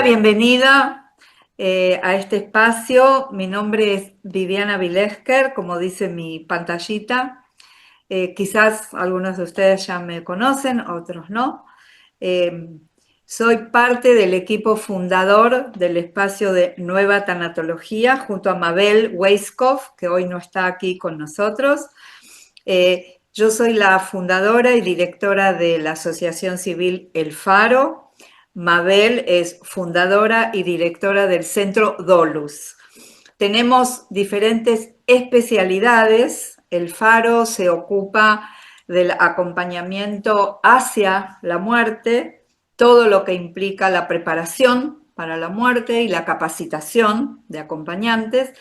bienvenida a este espacio. Mi nombre es Viviana Vilesker, como dice mi pantallita. Quizás algunos de ustedes ya me conocen, otros no. Eh, Soy parte del equipo fundador del espacio de Nueva Tanatología, junto a Mabel Weiskopf, que hoy no está aquí con nosotros. Yo soy la fundadora y directora de la Asociación Civil El Faro. Mabel es fundadora y directora del Centro Dolus. Tenemos diferentes especialidades. El Faro se ocupa del acompañamiento hacia la muerte, todo lo que implica la preparación para la muerte y la capacitación de acompañantes.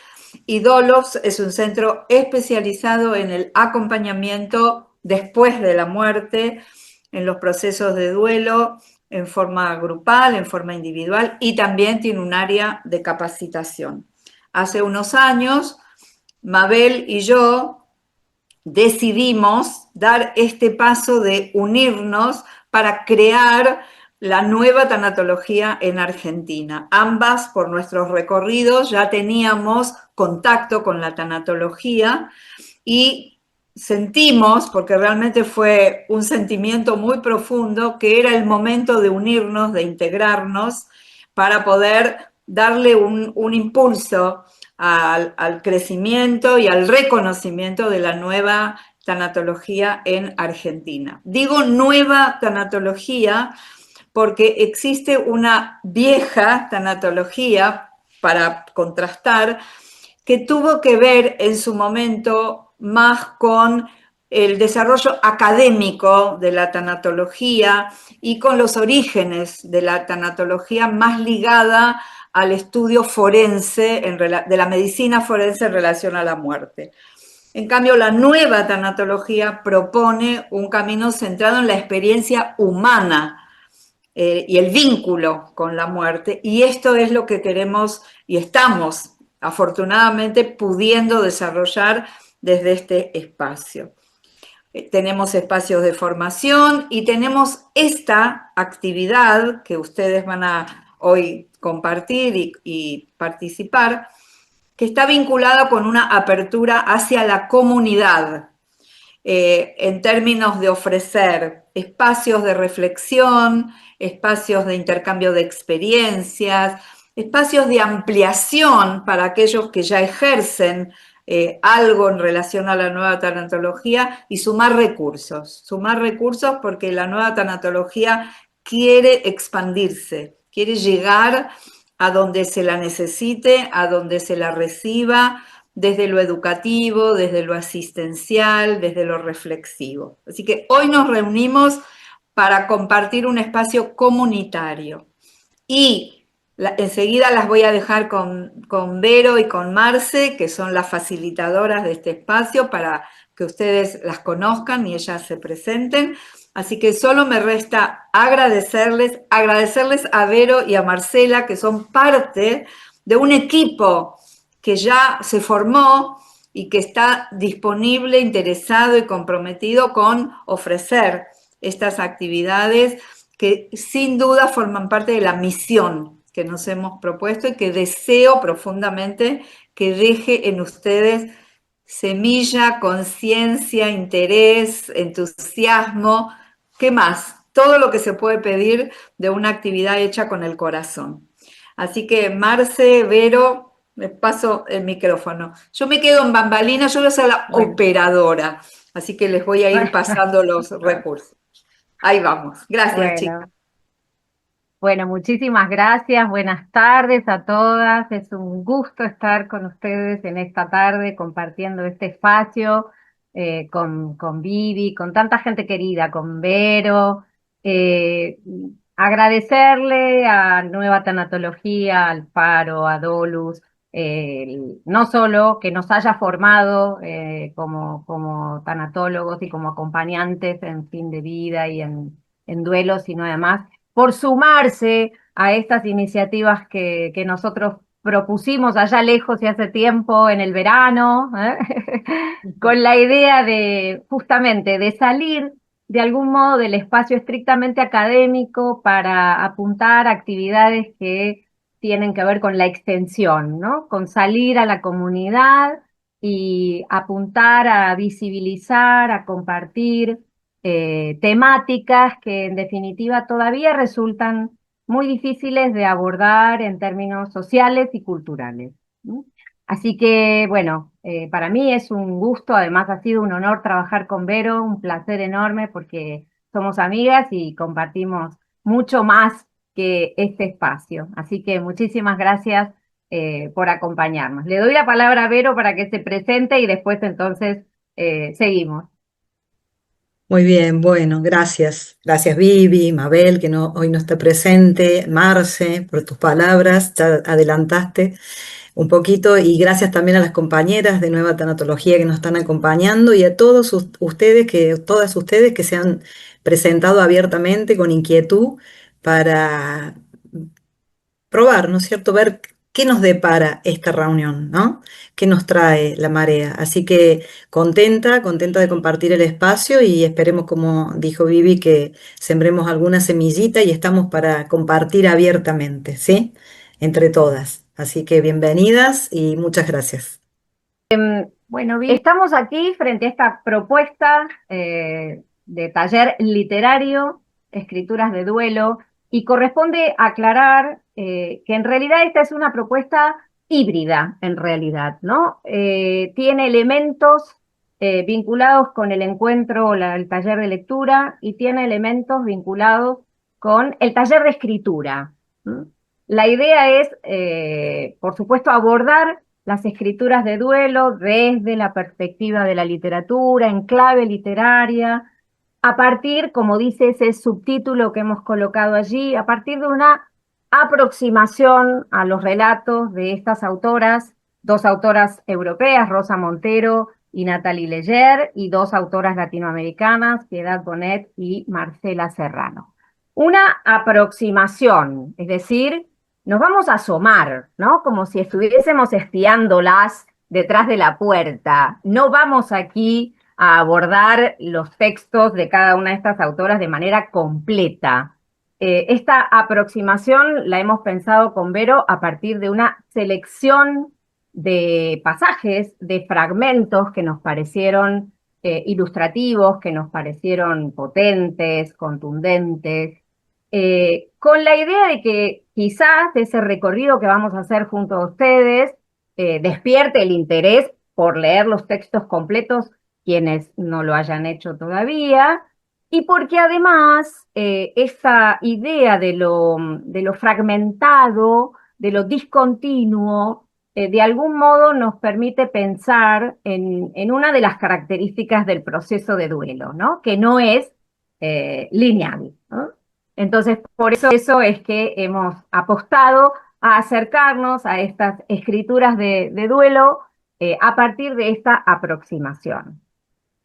Y Dolos es un centro especializado en el acompañamiento después de la muerte, en los procesos de duelo, en forma grupal, en forma individual, y también tiene un área de capacitación. Hace unos años, Mabel y yo decidimos dar este paso de unirnos para crear la nueva tanatología en Argentina. Ambas, por nuestros recorridos, ya teníamos contacto con la tanatología y sentimos, porque realmente fue un sentimiento muy profundo, que era el momento de unirnos, de integrarnos, para poder darle un impulso al crecimiento y al reconocimiento de la nueva tanatología en Argentina. Digo nueva tanatología porque existe una vieja tanatología, para contrastar, que tuvo que ver en su momento más con el desarrollo académico de la tanatología y con los orígenes de la tanatología más ligada al estudio forense, de la medicina forense en relación a la muerte. En cambio, la nueva tanatología propone un camino centrado en la experiencia humana y el vínculo con la muerte, y esto es lo que queremos y estamos afortunadamente pudiendo desarrollar desde este espacio. Tenemos espacios de formación y tenemos esta actividad que ustedes van a hoy compartir y participar, que está vinculada con una apertura hacia la comunidad, en términos de ofrecer espacios de reflexión, espacios de intercambio de experiencias, espacios de ampliación para aquellos que ya ejercen algo en relación a la nueva tanatología, y sumar recursos porque la nueva tanatología quiere expandirse, quiere llegar a donde se la necesite, a donde se la reciba, desde lo educativo, desde lo asistencial, desde lo reflexivo. Así que hoy nos reunimos para compartir un espacio comunitario. Y enseguida las voy a dejar con Vero y con Marce, que son las facilitadoras de este espacio, para que ustedes las conozcan y ellas se presenten. Así que solo me resta agradecerles a Vero y a Marcela, que son parte de un equipo que ya se formó y que está disponible, interesado y comprometido con ofrecer estas actividades que sin duda forman parte de la misión que nos hemos propuesto y que deseo profundamente que deje en ustedes semilla, conciencia, interés, entusiasmo. ¿Qué más? Todo lo que se puede pedir de una actividad hecha con el corazón. Así que Marce, Vero, les paso el micrófono. Yo me quedo en bambalina, yo voy a ser la operadora, así que les voy a ir pasando los recursos. Ahí vamos. Gracias, chicas. Bueno, bueno, muchísimas gracias. Buenas tardes a todas. Es un gusto estar con ustedes en esta tarde compartiendo este espacio con Vivi, con tanta gente querida, con Vero. Eh, Agradecerle a Nueva Tanatología, al Faro, a Dolus, no solo que nos haya formado como tanatólogos y como acompañantes en fin de vida y en duelo, sino además por sumarse a estas iniciativas que nosotros propusimos allá lejos y hace tiempo en el verano, con la idea de justamente de salir de algún modo del espacio estrictamente académico para apuntar a actividades que tienen que ver con la extensión, ¿no? Con salir a la comunidad y apuntar a visibilizar, a compartir temáticas que en definitiva todavía resultan muy difíciles de abordar en términos sociales y culturales, ¿no? Así que, bueno, para mí es un gusto, además ha sido un honor trabajar con Vero, un placer enorme porque somos amigas y compartimos mucho más que este espacio. Así que muchísimas gracias por acompañarnos. Le doy la palabra a Vero para que se presente y después entonces seguimos. Muy bien, bueno, gracias. Gracias Vivi, Mabel, que no, hoy no está presente, Marce, por tus palabras, ya adelantaste un poquito, y gracias también a las compañeras de Nueva Tanatología que nos están acompañando y a todos ustedes, todas ustedes que se han presentado abiertamente con inquietud para probar, ¿no es cierto? Ver qué nos depara esta reunión, ¿no? ¿Qué nos trae la marea? Así que contenta, contenta de compartir el espacio y esperemos, como dijo Vivi, que sembremos alguna semillita y estamos para compartir abiertamente, ¿sí? Entre todas. Así que bienvenidas y muchas gracias. Bueno, bien, estamos aquí frente a esta propuesta de taller literario, escrituras de duelo, y corresponde aclarar que en realidad esta es una propuesta híbrida, en realidad, ¿no? Tiene elementos vinculados con el encuentro, el taller de lectura, y tiene elementos vinculados con el taller de escritura. ¿M? La idea es, por supuesto, abordar las escrituras de duelo desde la perspectiva de la literatura, en clave literaria, a partir, como dice ese subtítulo que hemos colocado allí, a partir de una aproximación a los relatos de estas autoras, dos autoras europeas, Rosa Montero y Natalie Leger, y dos autoras latinoamericanas, Piedad Bonet y Marcela Serrano. Una aproximación, es decir, nos vamos a asomar, ¿no? Como si estuviésemos espiándolas detrás de la puerta. No vamos aquí a abordar los textos de cada una de estas autoras de manera completa. Esta aproximación la hemos pensado con Vero a partir de una selección de pasajes, de fragmentos que nos parecieron ilustrativos, que nos parecieron potentes, contundentes, con la idea de que quizás ese recorrido que vamos a hacer junto a ustedes despierte el interés por leer los textos completos quienes no lo hayan hecho todavía, y porque además esa idea de lo fragmentado, de lo discontinuo, de algún modo nos permite pensar en una de las características del proceso de duelo, ¿no? Que no es lineal, ¿no? Entonces, por eso es que hemos apostado a acercarnos a estas escrituras de duelo a partir de esta aproximación.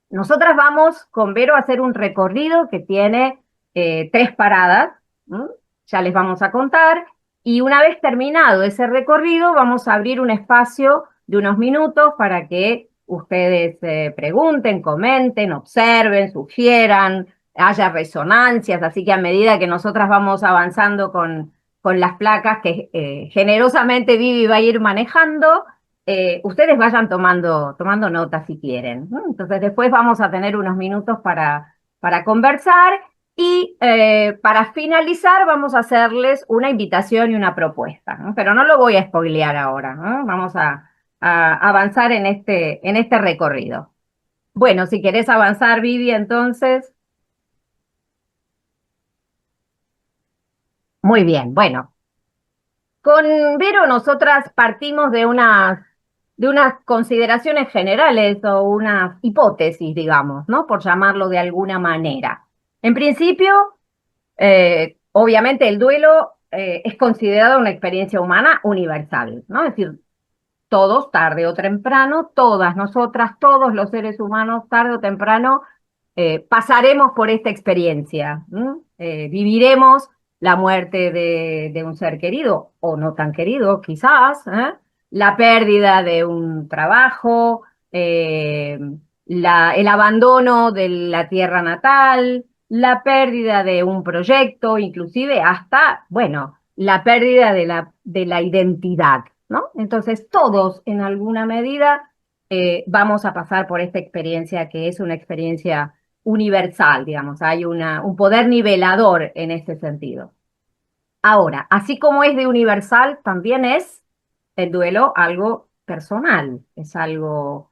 Nosotras vamos con Vero a hacer un recorrido que tiene tres paradas, ¿no? Ya les vamos a contar, y una vez terminado ese recorrido vamos a abrir un espacio de unos minutos para que ustedes pregunten, comenten, observen, sugieran, haya resonancias, así que a medida que nosotras vamos avanzando con las placas que generosamente Vivi va a ir manejando, ustedes vayan tomando notas si quieren, ¿no? Entonces después vamos a tener unos minutos para conversar y para finalizar vamos a hacerles una invitación y una propuesta, ¿no? Pero no lo voy a spoilear ahora, ¿no? Vamos a avanzar en este recorrido. Bueno, si querés avanzar, Vivi, entonces. Muy bien, bueno. Con Vero nosotras partimos de unas consideraciones generales o unas hipótesis, digamos, ¿no? Por llamarlo de alguna manera. En principio, obviamente el duelo es considerado una experiencia humana universal, ¿no? Es decir, todos, tarde o temprano, todas nosotras, todos los seres humanos, tarde o temprano, pasaremos por esta experiencia, ¿no? Viviremos la muerte de un ser querido o no tan querido, quizás, ¿eh? La pérdida de un trabajo, el abandono de la tierra natal, la pérdida de un proyecto, inclusive hasta, bueno, la pérdida de la identidad, ¿no? Entonces, todos en alguna medida vamos a pasar por esta experiencia que es una experiencia universal, digamos, hay un poder nivelador en este sentido. Ahora, así como es de universal, también es el duelo algo personal, es algo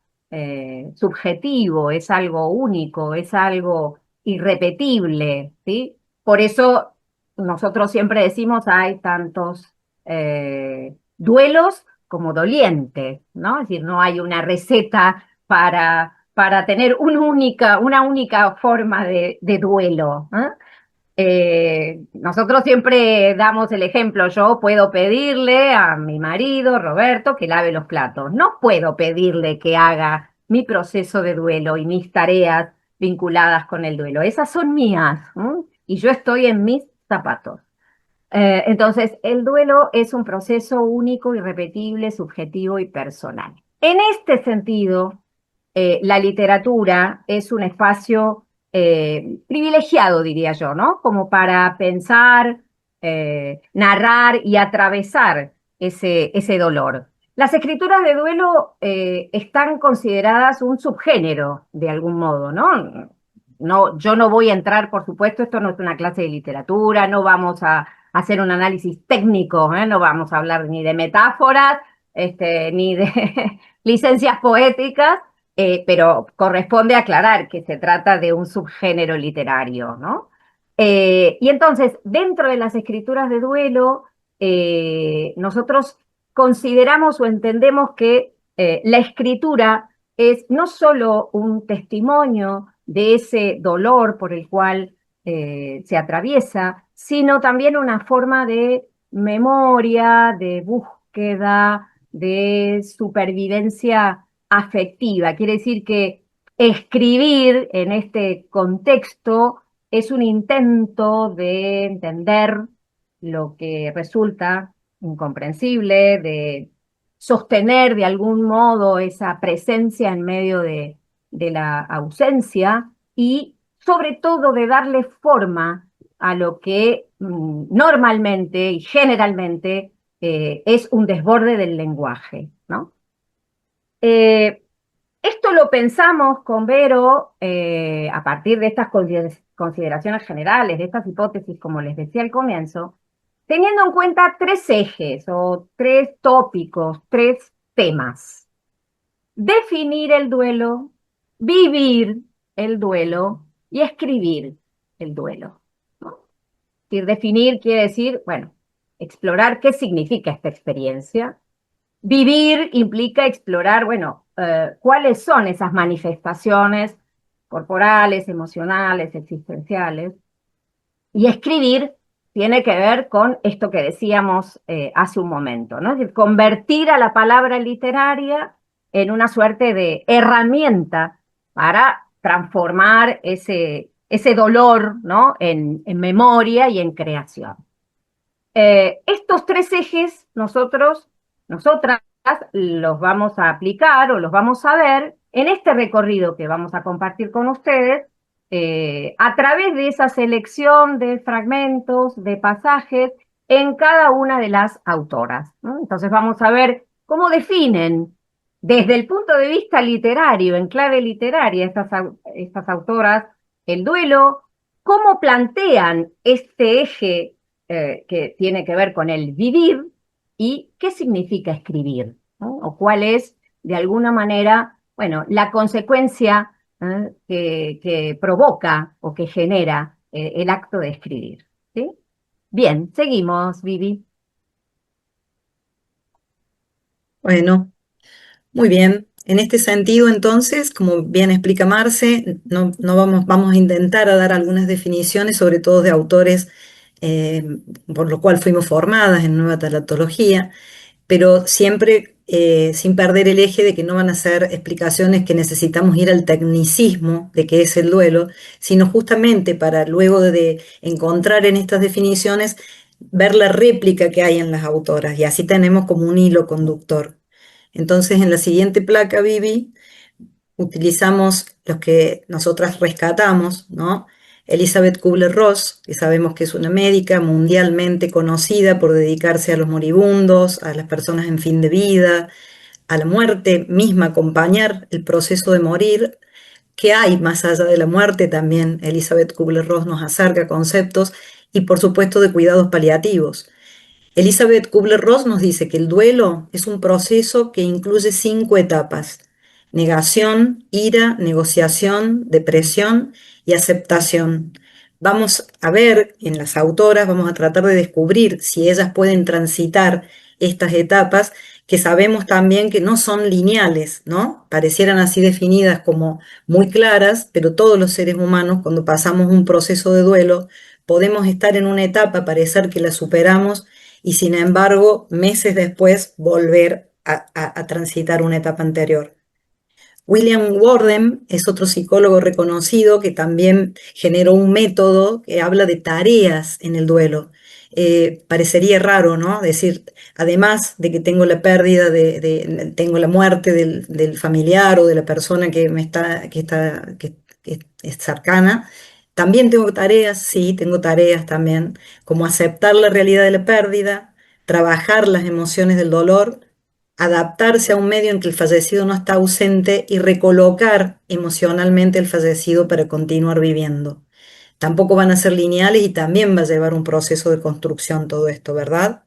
subjetivo, es algo único, es algo irrepetible, ¿sí? Por eso nosotros siempre decimos hay tantos duelos como dolientes, ¿no? Es decir, no hay una receta para tener una única forma de duelo, ¿eh? Nosotros siempre damos el ejemplo, yo puedo pedirle a mi marido, Roberto, que lave los platos. No puedo pedirle que haga mi proceso de duelo y mis tareas vinculadas con el duelo. Esas son mías, ¿m? Y yo estoy en mis zapatos. Entonces, el duelo es un proceso único, irrepetible, subjetivo y personal. En este sentido, la literatura es un espacio privilegiado, diría yo, ¿no? Como para pensar, narrar y atravesar ese dolor. Las escrituras de duelo están consideradas un subgénero, de algún modo, ¿no? No, yo no voy a entrar, por supuesto, esto no es una clase de literatura, no vamos a hacer un análisis técnico, ¿eh? No vamos a hablar ni de metáforas, ni de licencias poéticas, pero corresponde aclarar que se trata de un subgénero literario, ¿no? Y entonces, dentro de las escrituras de duelo, nosotros consideramos o entendemos que la escritura es no solo un testimonio de ese dolor por el cual se atraviesa, sino también una forma de memoria, de búsqueda, de supervivencia afectiva. Quiere decir que escribir en este contexto es un intento de entender lo que resulta incomprensible, de sostener de algún modo esa presencia en medio de la ausencia y sobre todo de darle forma a lo que normalmente y generalmente es un desborde del lenguaje, ¿no? Eh, Esto lo pensamos con Vero a partir de estas consideraciones generales, de estas hipótesis, como les decía al comienzo, teniendo en cuenta tres ejes o tres tópicos, tres temas. Definir el duelo, vivir el duelo y escribir el duelo, ¿no? Es decir, definir quiere decir, bueno, explorar qué significa esta experiencia. Vivir implica explorar, bueno, cuáles son esas manifestaciones corporales, emocionales, existenciales. Y escribir tiene que ver con esto que decíamos hace un momento, ¿no? Es decir, convertir a la palabra literaria en una suerte de herramienta para transformar ese dolor, ¿no? En memoria y en creación. Estos tres ejes nosotras los vamos a aplicar o los vamos a ver en este recorrido que vamos a compartir con ustedes a través de esa selección de fragmentos, de pasajes en cada una de las autoras, ¿no? Entonces vamos a ver cómo definen desde el punto de vista literario, en clave literaria, estas autoras el duelo, cómo plantean este eje que tiene que ver con el vivir y qué significa escribir, ¿no? O cuál es, de alguna manera, bueno, la consecuencia que provoca o que genera el acto de escribir, ¿sí? Bien, seguimos, Vivi. Bueno, muy bien. En este sentido, entonces, como bien explica Marce, no vamos a intentar a dar algunas definiciones, sobre todo de autores eh, por lo cual fuimos formadas en Nueva Talatología, pero siempre sin perder el eje de que no van a ser explicaciones que necesitamos ir al tecnicismo de qué es el duelo, sino justamente para luego de encontrar en estas definiciones, ver la réplica que hay en las autoras, y así tenemos como un hilo conductor. Entonces, en la siguiente placa, Vivi, utilizamos los que nosotras rescatamos, ¿no? Elizabeth Kubler-Ross, que sabemos que es una médica mundialmente conocida por dedicarse a los moribundos, a las personas en fin de vida, a la muerte misma, acompañar el proceso de morir. ¿Qué hay más allá de la muerte? También Elizabeth Kubler-Ross nos acerca conceptos y por supuesto de cuidados paliativos. Elizabeth Kubler-Ross nos dice que el duelo es un proceso que incluye 5 etapas: negación, ira, negociación, depresión y aceptación. Vamos a ver en las autoras, vamos a tratar de descubrir si ellas pueden transitar estas etapas, que sabemos también que no son lineales, ¿no? Parecieran así definidas como muy claras, pero todos los seres humanos, cuando pasamos un proceso de duelo, podemos estar en una etapa, parecer que la superamos, y sin embargo, meses después, volver a transitar una etapa anterior. William Wordem es otro psicólogo reconocido que también generó un método que habla de tareas en el duelo. Parecería raro, ¿no? Decir, además de que tengo la pérdida, tengo la muerte del familiar o de la persona que es cercana, también tengo tareas, sí, tengo tareas también, como aceptar la realidad de la pérdida, trabajar las emociones del dolor, adaptarse a un medio en que el fallecido no está ausente y recolocar emocionalmente el fallecido para continuar viviendo. Tampoco van a ser lineales y también va a llevar un proceso de construcción todo esto, ¿verdad?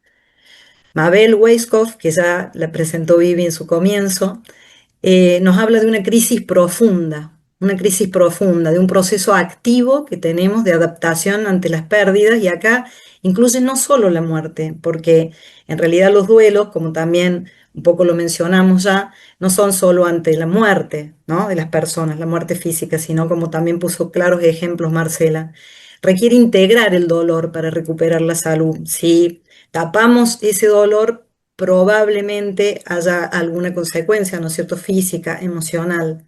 Mabel Weiskopf, que ya la presentó Vivi en su comienzo, nos habla de una crisis profunda, de un proceso activo que tenemos de adaptación ante las pérdidas, y acá incluye no solo la muerte, porque en realidad los duelos, como también un poco lo mencionamos ya, no son solo ante la muerte, ¿no?, de las personas, la muerte física, sino, como también puso claros ejemplos Marcela, requiere integrar el dolor para recuperar la salud. Si tapamos ese dolor, probablemente haya alguna consecuencia, ¿no es cierto?, física, emocional.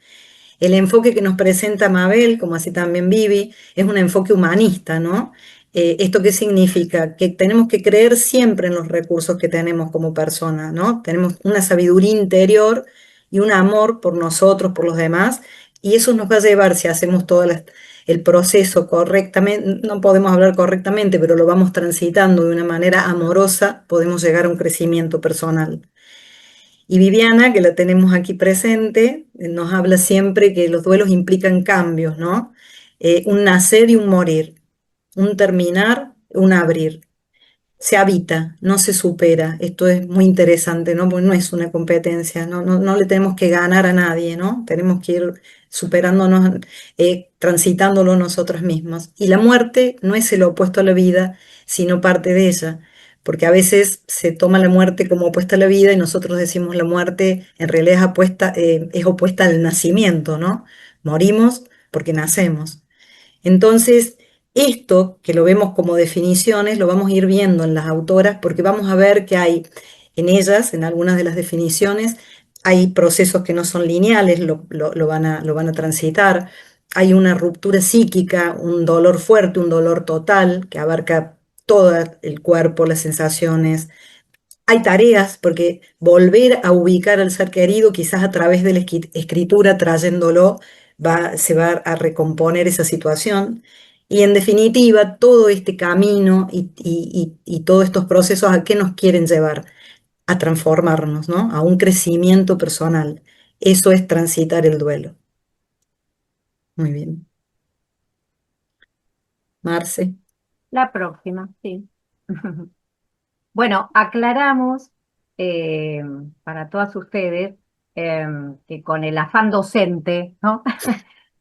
El enfoque que nos presenta Mabel, como así también Vivi, es un enfoque humanista, ¿no? ¿Esto qué significa? Que tenemos que creer siempre en los recursos que tenemos como personas, ¿no? Tenemos una sabiduría interior y un amor por nosotros, por los demás, y eso nos va a llevar, si hacemos todo el proceso correctamente, no podemos hablar correctamente, pero lo vamos transitando de una manera amorosa, podemos llegar a un crecimiento personal. Y Viviana, que la tenemos aquí presente, nos habla siempre que los duelos implican cambios, ¿no? Un nacer y un morir, un terminar, un abrir. Se habita, no se supera. Esto es muy interesante, ¿no? Porque no es una competencia, no le tenemos que ganar a nadie, ¿no? Tenemos que ir superándonos, transitándolo nosotros mismos. Y la muerte no es el opuesto a la vida, sino parte de ella, porque a veces se toma la muerte como opuesta a la vida y nosotros decimos la muerte en realidad es opuesta al nacimiento, ¿no? Morimos porque nacemos. Entonces, esto que lo vemos como definiciones, lo vamos a ir viendo en las autoras, porque vamos a ver que hay en ellas, en algunas de las definiciones, hay procesos que no son lineales, lo van a transitar. Hay una ruptura psíquica, un dolor fuerte, un dolor total, que abarca todo el cuerpo, las sensaciones. Hay tareas, porque volver a ubicar al ser querido, quizás a través de la escritura, trayéndolo, se va a recomponer esa situación. Y en definitiva, todo este camino y todos estos procesos, ¿a qué nos quieren llevar? A transformarnos, ¿no? A un crecimiento personal. Eso es transitar el duelo. Muy bien. Marce. La próxima, sí. Bueno, aclaramos eh, para todas ustedes eh, que con el afán docente, ¿no?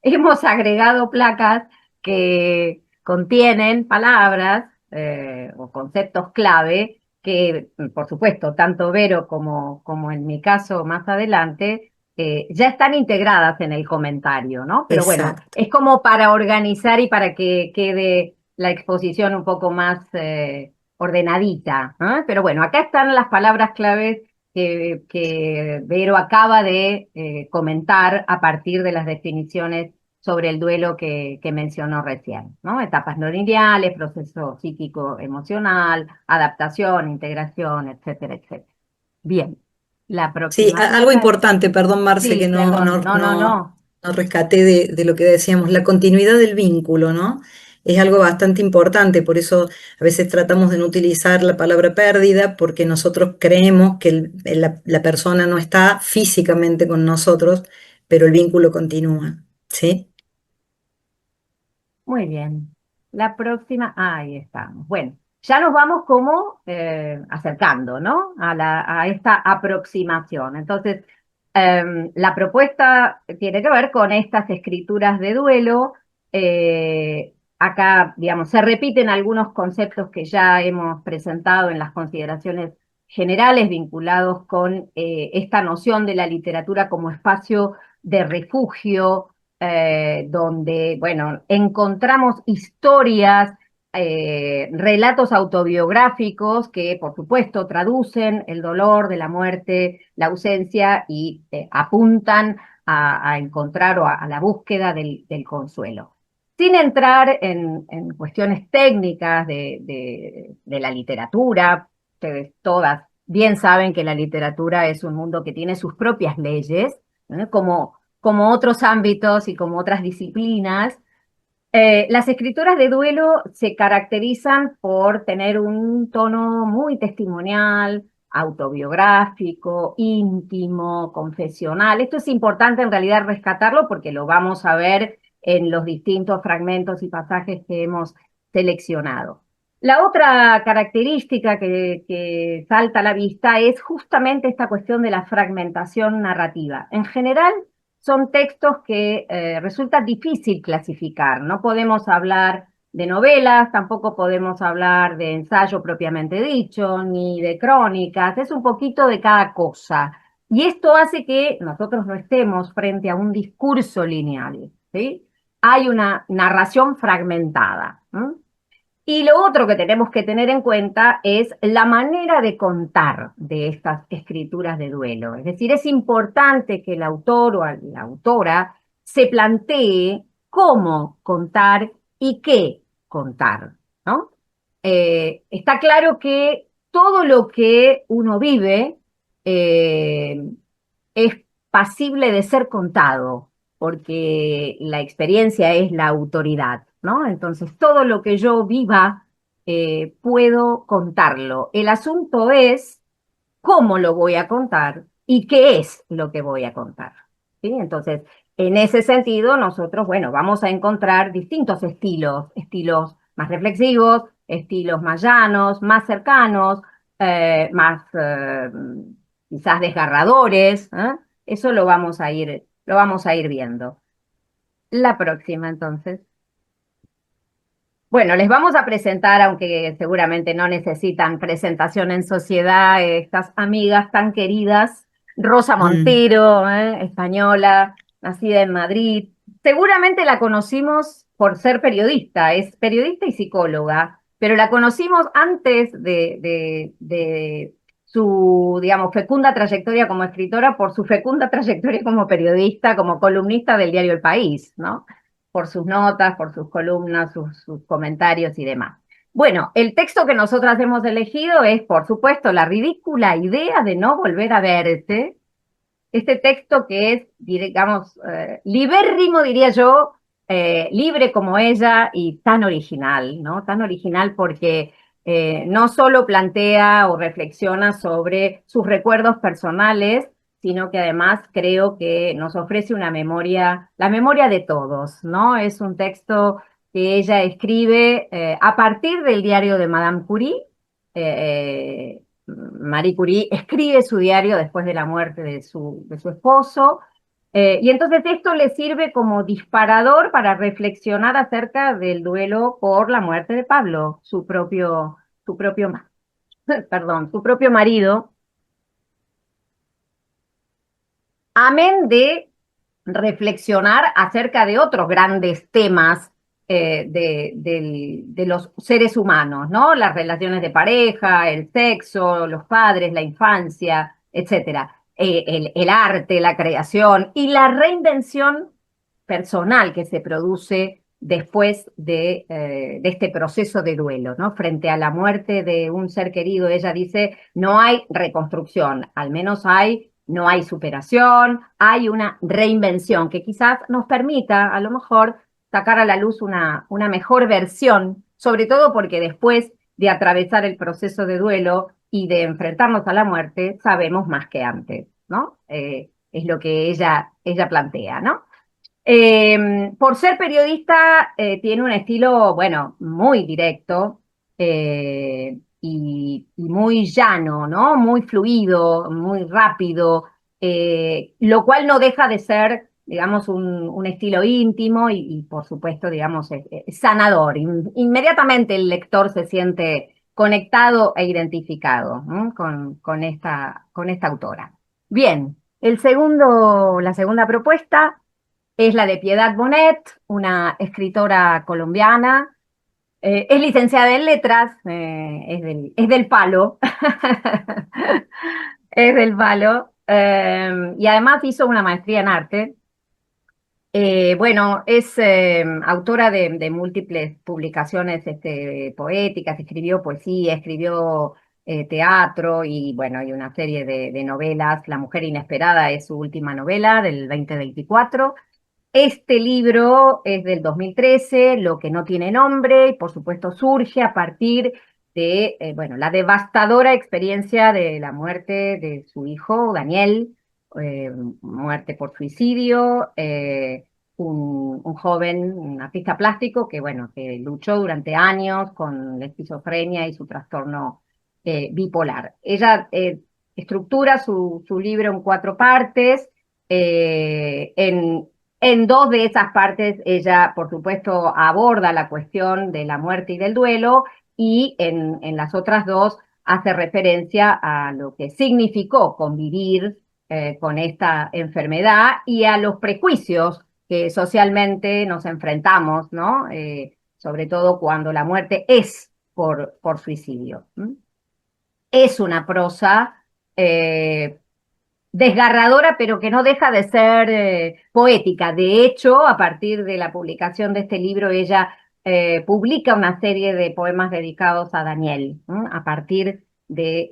Hemos agregado placas que contienen palabras o conceptos clave que, por supuesto, tanto Vero como en mi caso más adelante, ya están integradas en el comentario, ¿no? Pero bueno, Exacto. es como para organizar y para que quede la exposición un poco más ordenadita, ¿no? Pero bueno, acá están las palabras claves que Vero acaba de comentar a partir de las definiciones sobre el duelo que mencionó recién, ¿no? Etapas no lineales, proceso psíquico emocional, adaptación, integración, etcétera, etcétera. Bien. La Sí, próxima algo cita, importante, perdón, Marce, que sí, perdón, no. no rescaté de lo que decíamos, la continuidad del vínculo, ¿no? Es algo bastante importante, por eso a veces tratamos de no utilizar la palabra pérdida, porque nosotros creemos que la persona no está físicamente con nosotros, pero el vínculo continúa, ¿sí? Muy bien. La próxima, ahí estamos. Bueno, ya nos vamos como acercando, ¿no? A esta aproximación. Entonces, la propuesta tiene que ver con estas escrituras de duelo. Acá, digamos, se repiten algunos conceptos que ya hemos presentado en las consideraciones generales vinculados con esta noción de la literatura como espacio de refugio, donde, bueno, encontramos historias, relatos autobiográficos que, por supuesto, traducen el dolor de la muerte, la ausencia y apuntan a encontrar o a la búsqueda del consuelo. Sin entrar en cuestiones técnicas de la literatura, ustedes todas bien saben que la literatura es un mundo que tiene sus propias leyes, como otros ámbitos y como otras disciplinas. Las escrituras de duelo se caracterizan por tener un tono muy testimonial, autobiográfico, íntimo, confesional. Esto es importante en realidad rescatarlo porque lo vamos a ver en los distintos fragmentos y pasajes que hemos seleccionado. La otra característica que salta a la vista es justamente esta cuestión de la fragmentación narrativa. En general, son textos que resulta difícil clasificar. No podemos hablar de novelas, tampoco podemos hablar de ensayo propiamente dicho, ni de crónicas, es un poquito de cada cosa. Y esto hace que nosotros no estemos frente a un discurso lineal, ¿sí? Hay una narración fragmentada. ¿Mm? Y lo otro que tenemos que tener en cuenta es la manera de contar de estas escrituras de duelo. Es decir, es importante que el autor o la autora se plantee cómo contar y qué contar, ¿no? Está claro que todo lo que uno vive eh, es pasible de ser contado, porque la experiencia es la autoridad, ¿no? Entonces, todo lo que yo viva, puedo contarlo. El asunto es cómo lo voy a contar y qué es lo que voy a contar, ¿sí? Entonces, en ese sentido, nosotros, bueno, vamos a encontrar distintos estilos, estilos más reflexivos, estilos más llanos, más cercanos, más quizás desgarradores, ¿eh? Eso lo vamos a ir viendo. La próxima, entonces. Bueno, les vamos a presentar, aunque seguramente no necesitan presentación en sociedad, estas amigas tan queridas, Rosa Mm. Montero, española, nacida en Madrid. Seguramente la conocimos por ser periodista, es periodista y psicóloga, pero la conocimos antes de su, digamos, fecunda trayectoria como escritora, por su fecunda trayectoria como periodista, como columnista del diario El País, ¿no? Por sus notas, por sus columnas, sus comentarios y demás. Bueno, el texto que nosotras hemos elegido es, por supuesto, La ridícula idea de no volver a verte. Este texto que es, digamos, libérrimo, diría yo, libre como ella y tan original, ¿no? Tan original porque no solo plantea o reflexiona sobre sus recuerdos personales, sino que además creo que nos ofrece una memoria, la memoria de todos, ¿no? Es un texto que ella escribe a partir del diario de Madame Curie. Marie Curie escribe su diario después de la muerte de su esposo, y entonces esto le sirve como disparador para reflexionar acerca del duelo por la muerte de Pablo, su propio, perdón, su propio marido, amén de reflexionar acerca de otros grandes temas de los seres humanos, ¿no? Las relaciones de pareja, el sexo, los padres, la infancia, etcétera. El arte, la creación y la reinvención personal que se produce después de este proceso de duelo, ¿no? Frente a la muerte de un ser querido, ella dice, no hay reconstrucción, al menos no hay superación, hay una reinvención que quizás nos permita, a lo mejor, sacar a la luz una mejor versión, sobre todo porque después de atravesar el proceso de duelo y de enfrentarnos a la muerte, sabemos más que antes, ¿no? Es lo que ella plantea, ¿no? Por ser periodista, tiene un estilo, bueno, muy directo y muy llano, ¿no? Muy fluido, muy rápido, lo cual no deja de ser, digamos, un estilo íntimo y, por supuesto, digamos, es sanador. Inmediatamente el lector se siente conectado e identificado, ¿no? con esta autora. Bien, la segunda propuesta es la de Piedad Bonet, una escritora colombiana. Es licenciada en letras, es del palo, es del palo, y además hizo una maestría en arte. Bueno, es autora de múltiples publicaciones poéticas, escribió poesía, escribió teatro y bueno, y una serie de novelas. La mujer inesperada es su última novela del 2024. Este libro es del 2013, Lo que no tiene nombre, y por supuesto surge a partir de, bueno, la devastadora experiencia de la muerte de su hijo, Daniel, eh, muerte por suicidio, un joven, un artista plástico que, bueno, que luchó durante años con la esquizofrenia y su trastorno bipolar. Ella estructura su libro en 4 partes. En 2 de esas partes ella, por supuesto, aborda la cuestión de la muerte y del duelo y en las otras 2 hace referencia a lo que significó convivir con esta enfermedad y a los prejuicios que socialmente nos enfrentamos, ¿no? Sobre todo cuando la muerte es por suicidio. ¿Mm? Es una prosa eh, desgarradora, pero que no deja de ser poética. De hecho, a partir de la publicación de este libro, ella publica una serie de poemas dedicados a Daniel, ¿no? A partir de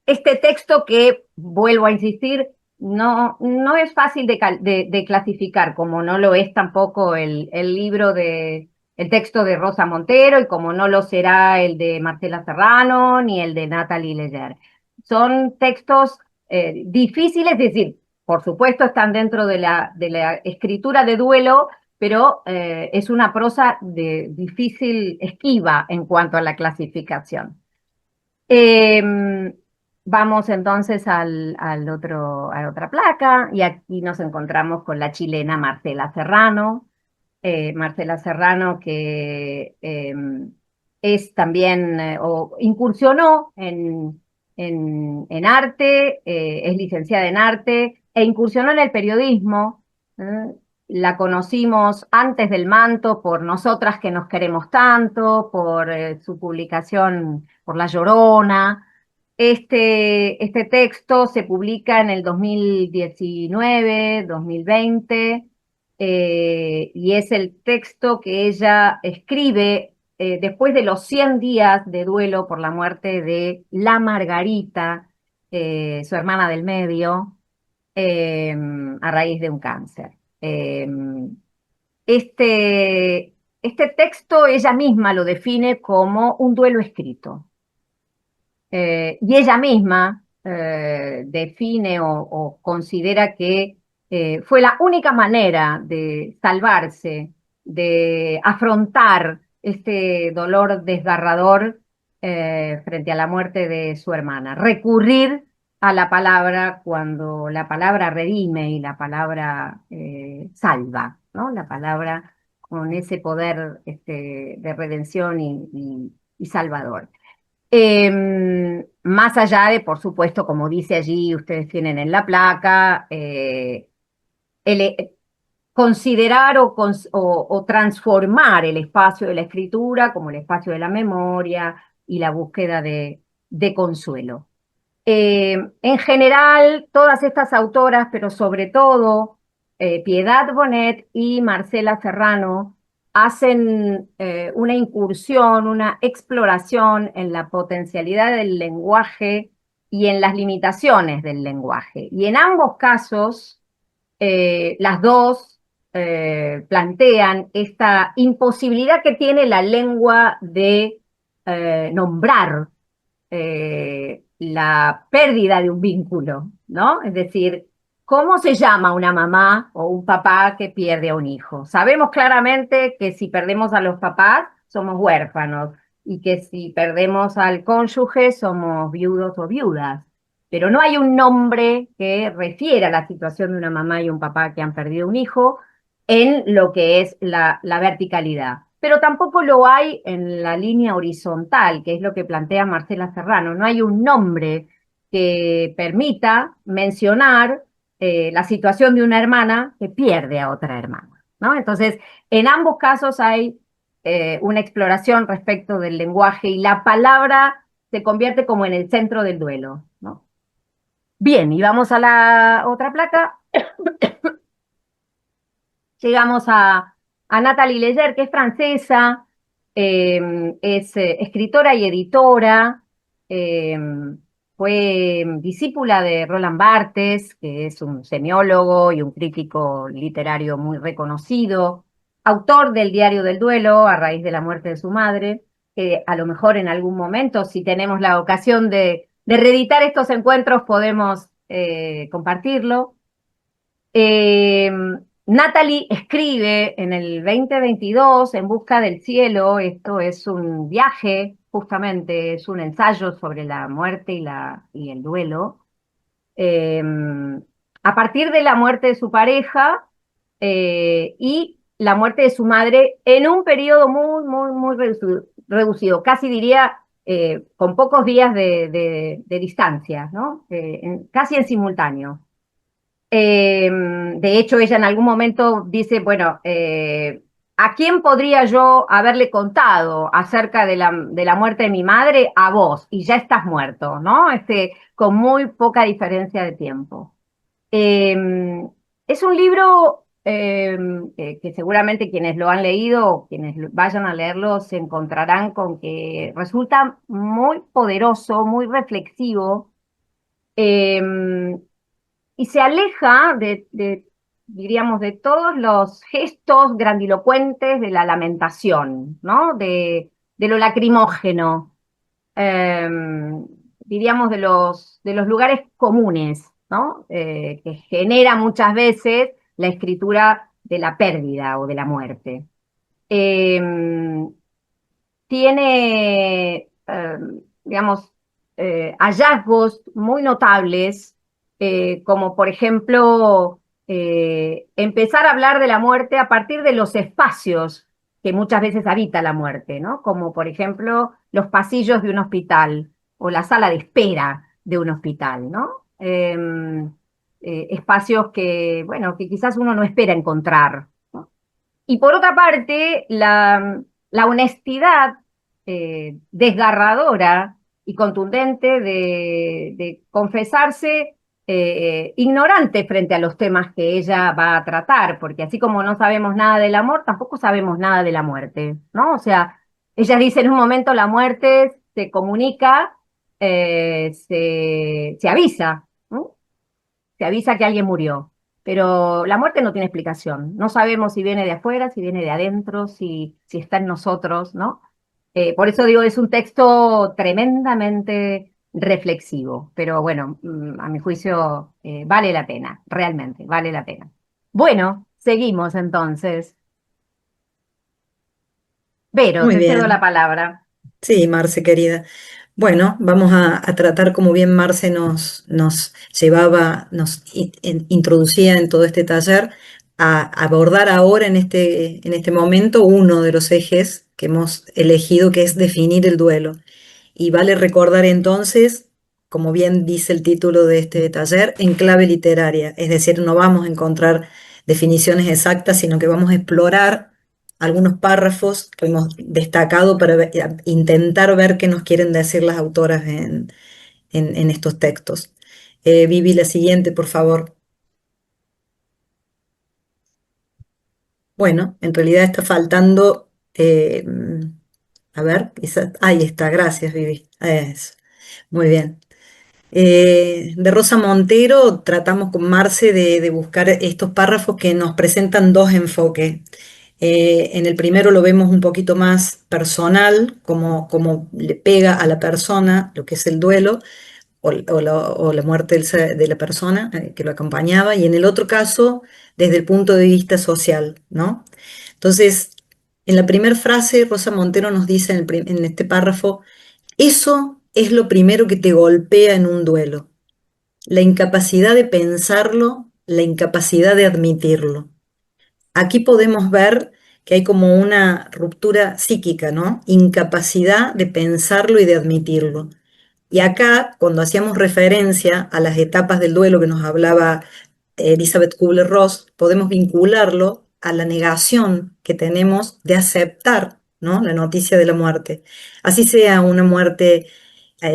este texto que, vuelvo a insistir, no es fácil de clasificar, como no lo es tampoco el texto de Rosa Montero y como no lo será el de Marcela Serrano ni el de Natalie Leger. Son textos difíciles, es decir, por supuesto están dentro de la escritura de duelo, pero es una prosa de difícil esquiva en cuanto a la clasificación. Eh, Vamos entonces a la otra placa y aquí nos encontramos con la chilena Marcela Serrano. Marcela Serrano que es también o incursionó en arte, es licenciada en arte e incursionó en el periodismo. ¿Eh? La conocimos antes del manto por Nosotras que nos queremos tanto, por su publicación por La Llorona. Este texto se publica en el 2019, 2020, y es el texto que ella escribe después de los 100 días de duelo por la muerte de la Margarita, su hermana del medio, a raíz de un cáncer. Este texto ella misma lo define como un duelo escrito. Y ella misma define o considera que fue la única manera de salvarse, de afrontar este dolor desgarrador frente a la muerte de su hermana. Recurrir a la palabra cuando la palabra redime y la palabra salva, ¿no? La palabra con ese poder de redención y salvador. Más allá de, por supuesto, como dice allí, ustedes tienen en la placa, el, considerar o transformar el espacio de la escritura como el espacio de la memoria y la búsqueda de consuelo. En general, todas estas autoras, pero sobre todo Piedad Bonet y Marcela Serrano hacen una incursión, una exploración en la potencialidad del lenguaje y en las limitaciones del lenguaje. Y en ambos casos, las dos plantean esta imposibilidad que tiene la lengua de nombrar la pérdida de un vínculo, ¿no? Es decir, ¿cómo se llama una mamá o un papá que pierde a un hijo? Sabemos claramente que si perdemos a los papás, somos huérfanos, y que si perdemos al cónyuge, somos viudos o viudas. Pero no hay un nombre que refiera a la situación de una mamá y un papá que han perdido un hijo en lo que es la verticalidad. Pero tampoco lo hay en la línea horizontal, que es lo que plantea Marcela Serrano. No hay un nombre que permita mencionar la situación de una hermana que pierde a otra hermana, ¿no? Entonces, en ambos casos hay una exploración respecto del lenguaje y la palabra se convierte como en el centro del duelo, ¿no? Bien, y vamos a la otra placa. Llegamos a Nathalie Leger, que es francesa, es escritora y editora, eh, fue discípula de Roland Barthes, que es un semiólogo y un crítico literario muy reconocido, autor del Diario del Duelo a raíz de la muerte de su madre, que a lo mejor en algún momento, si tenemos la ocasión de reeditar estos encuentros, podemos compartirlo. Eh, Natalie escribe en el 2022 En busca del cielo. Esto es un viaje, justamente, es un ensayo sobre la muerte y el duelo. Eh, a partir de la muerte de su pareja y la muerte de su madre en un periodo muy, muy, muy reducido, casi diría con pocos días de distancia, ¿no? Casi en simultáneo. De hecho, ella en algún momento dice, bueno, ¿a quién podría yo haberle contado acerca de la muerte de mi madre? A vos, y ya estás muerto, ¿no? Con muy poca diferencia de tiempo. Eh, es un libro que seguramente quienes lo han leído o quienes vayan a leerlo se encontrarán con que resulta muy poderoso, muy reflexivo. Eh, y se aleja diríamos, de todos los gestos grandilocuentes de la lamentación, ¿no? De lo lacrimógeno, eh, diríamos, de los lugares comunes, ¿no? Que genera muchas veces la escritura de la pérdida o de la muerte. Eh, Tiene, digamos, hallazgos muy notables, como por ejemplo empezar a hablar de la muerte a partir de los espacios que muchas veces habita la muerte, ¿no? Como por ejemplo los pasillos de un hospital o la sala de espera de un hospital, ¿no? Espacios que, bueno, que quizás uno no espera encontrar, ¿no? Y por otra parte, la honestidad desgarradora y contundente de confesarse ignorante frente a los temas que ella va a tratar, porque así como no sabemos nada del amor, tampoco sabemos nada de la muerte, ¿no? O sea, ella dice en un momento la muerte se comunica, se avisa, ¿no? Se avisa que alguien murió. Pero la muerte no tiene explicación. No sabemos si viene de afuera, si viene de adentro, si está en nosotros, ¿no? Por eso digo, es un texto tremendamente reflexivo. Pero bueno, a mi juicio, vale la pena, realmente, vale la pena. Bueno, seguimos entonces. Vero, Muy te cedo la bien. palabra. Sí, Marce, querida. Bueno, vamos a tratar, como bien Marce nos llevaba, introducía en todo este taller, a abordar ahora en este momento uno de los ejes que hemos elegido, que es definir el duelo. Y vale recordar entonces, como bien dice el título de este taller, en clave literaria. Es decir, no vamos a encontrar definiciones exactas, sino que vamos a explorar algunos párrafos que hemos destacado para intentar ver qué nos quieren decir las autoras en estos textos. Vivi, la siguiente, por favor. Bueno, en realidad está faltando, a ver, ahí está, gracias, Vivi. Eso, muy bien. De Rosa Montero tratamos con Marce de buscar estos párrafos que nos presentan dos enfoques. En el primero lo vemos un poquito más personal, como le pega a la persona lo que es el duelo o la muerte de la persona que lo acompañaba, y en el otro caso, desde el punto de vista social, ¿no? Entonces, en la primera frase, Rosa Montero nos dice en este párrafo, eso es lo primero que te golpea en un duelo, la incapacidad de pensarlo, la incapacidad de admitirlo. Aquí podemos ver que hay como una ruptura psíquica, ¿no? Incapacidad de pensarlo y de admitirlo. Y acá, cuando hacíamos referencia a las etapas del duelo que nos hablaba Elizabeth Kubler-Ross, podemos vincularlo a la negación que tenemos de aceptar, ¿no?, la noticia de la muerte. Así sea una muerte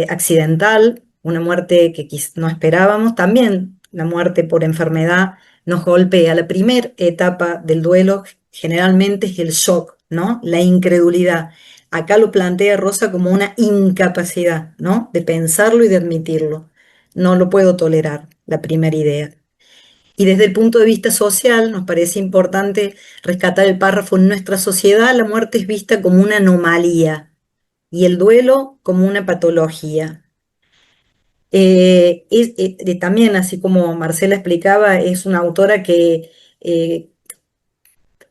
accidental, una muerte que no esperábamos, también la muerte por enfermedad nos golpea. La primera etapa del duelo generalmente es el shock, ¿no? La incredulidad. Acá lo plantea Rosa como una incapacidad, ¿no? De pensarlo y de admitirlo. No lo puedo tolerar, la primera idea. Y desde el punto de vista social, nos parece importante rescatar el párrafo: en nuestra sociedad la muerte es vista como una anomalía y el duelo como una patología. También, así como Marcela explicaba, es una autora que eh,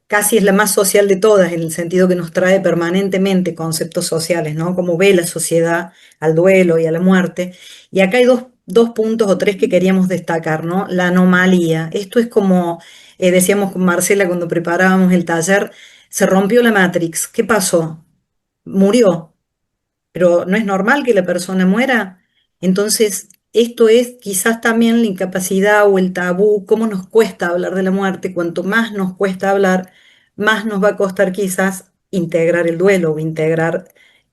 casi es la más social de todas, en el sentido que nos trae permanentemente conceptos sociales, ¿no? Cómo ve la sociedad al duelo y a la muerte. Y acá hay dos puntos o tres que queríamos destacar, ¿no? La anomalía. Esto es como decíamos con Marcela cuando preparábamos el taller, se rompió la Matrix. ¿Qué pasó? Murió, pero no es normal que la persona muera. Entonces, esto es quizás también la incapacidad o el tabú, cómo nos cuesta hablar de la muerte. Cuanto más nos cuesta hablar, más nos va a costar quizás integrar el duelo o integrar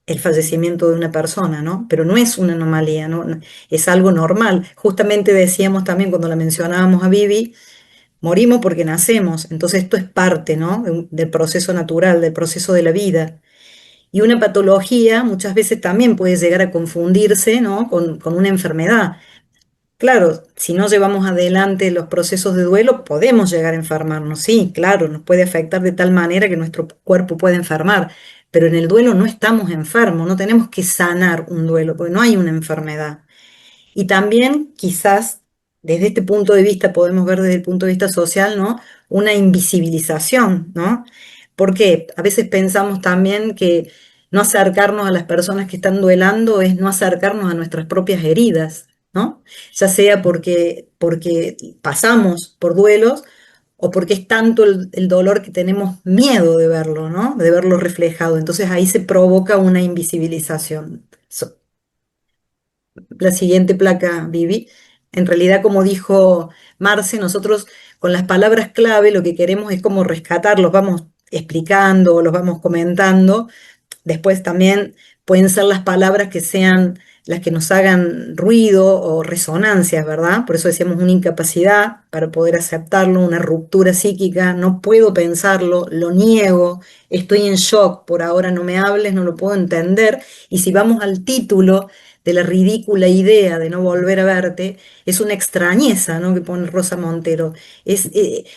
el fallecimiento de una persona, ¿no? Pero no es una anomalía, ¿no? Es algo normal. Justamente decíamos también cuando la mencionábamos a Vivi, morimos porque nacemos, entonces esto es parte, ¿no?, del proceso natural, del proceso de la vida. Y una patología muchas veces también puede llegar a confundirse, ¿no?, con una enfermedad. Claro, si no llevamos adelante los procesos de duelo, podemos llegar a enfermarnos. Sí, claro, nos puede afectar de tal manera que nuestro cuerpo puede enfermar, pero en el duelo no estamos enfermos, no tenemos que sanar un duelo, porque no hay una enfermedad. Y también quizás desde este punto de vista podemos ver desde el punto de vista social, ¿no?, una invisibilización, ¿no? Porque a veces pensamos también que no acercarnos a las personas que están duelando es no acercarnos a nuestras propias heridas, ¿no? Ya sea porque pasamos por duelos o porque es tanto el dolor que tenemos miedo de verlo, ¿no? De verlo reflejado. Entonces ahí se provoca una invisibilización. La siguiente placa, Vivi. En realidad, como dijo Marce, nosotros con las palabras clave lo que queremos es como rescatarlos, vamos explicando, los vamos comentando. Después también pueden ser las palabras que sean las que nos hagan ruido o resonancias, ¿verdad? Por eso decíamos una incapacidad para poder aceptarlo, una ruptura psíquica, no puedo pensarlo, lo niego, estoy en shock, por ahora no me hables, no lo puedo entender. Y si vamos al título de la ridícula idea de no volver a verte, es una extrañeza, ¿no?, que pone Rosa Montero. Es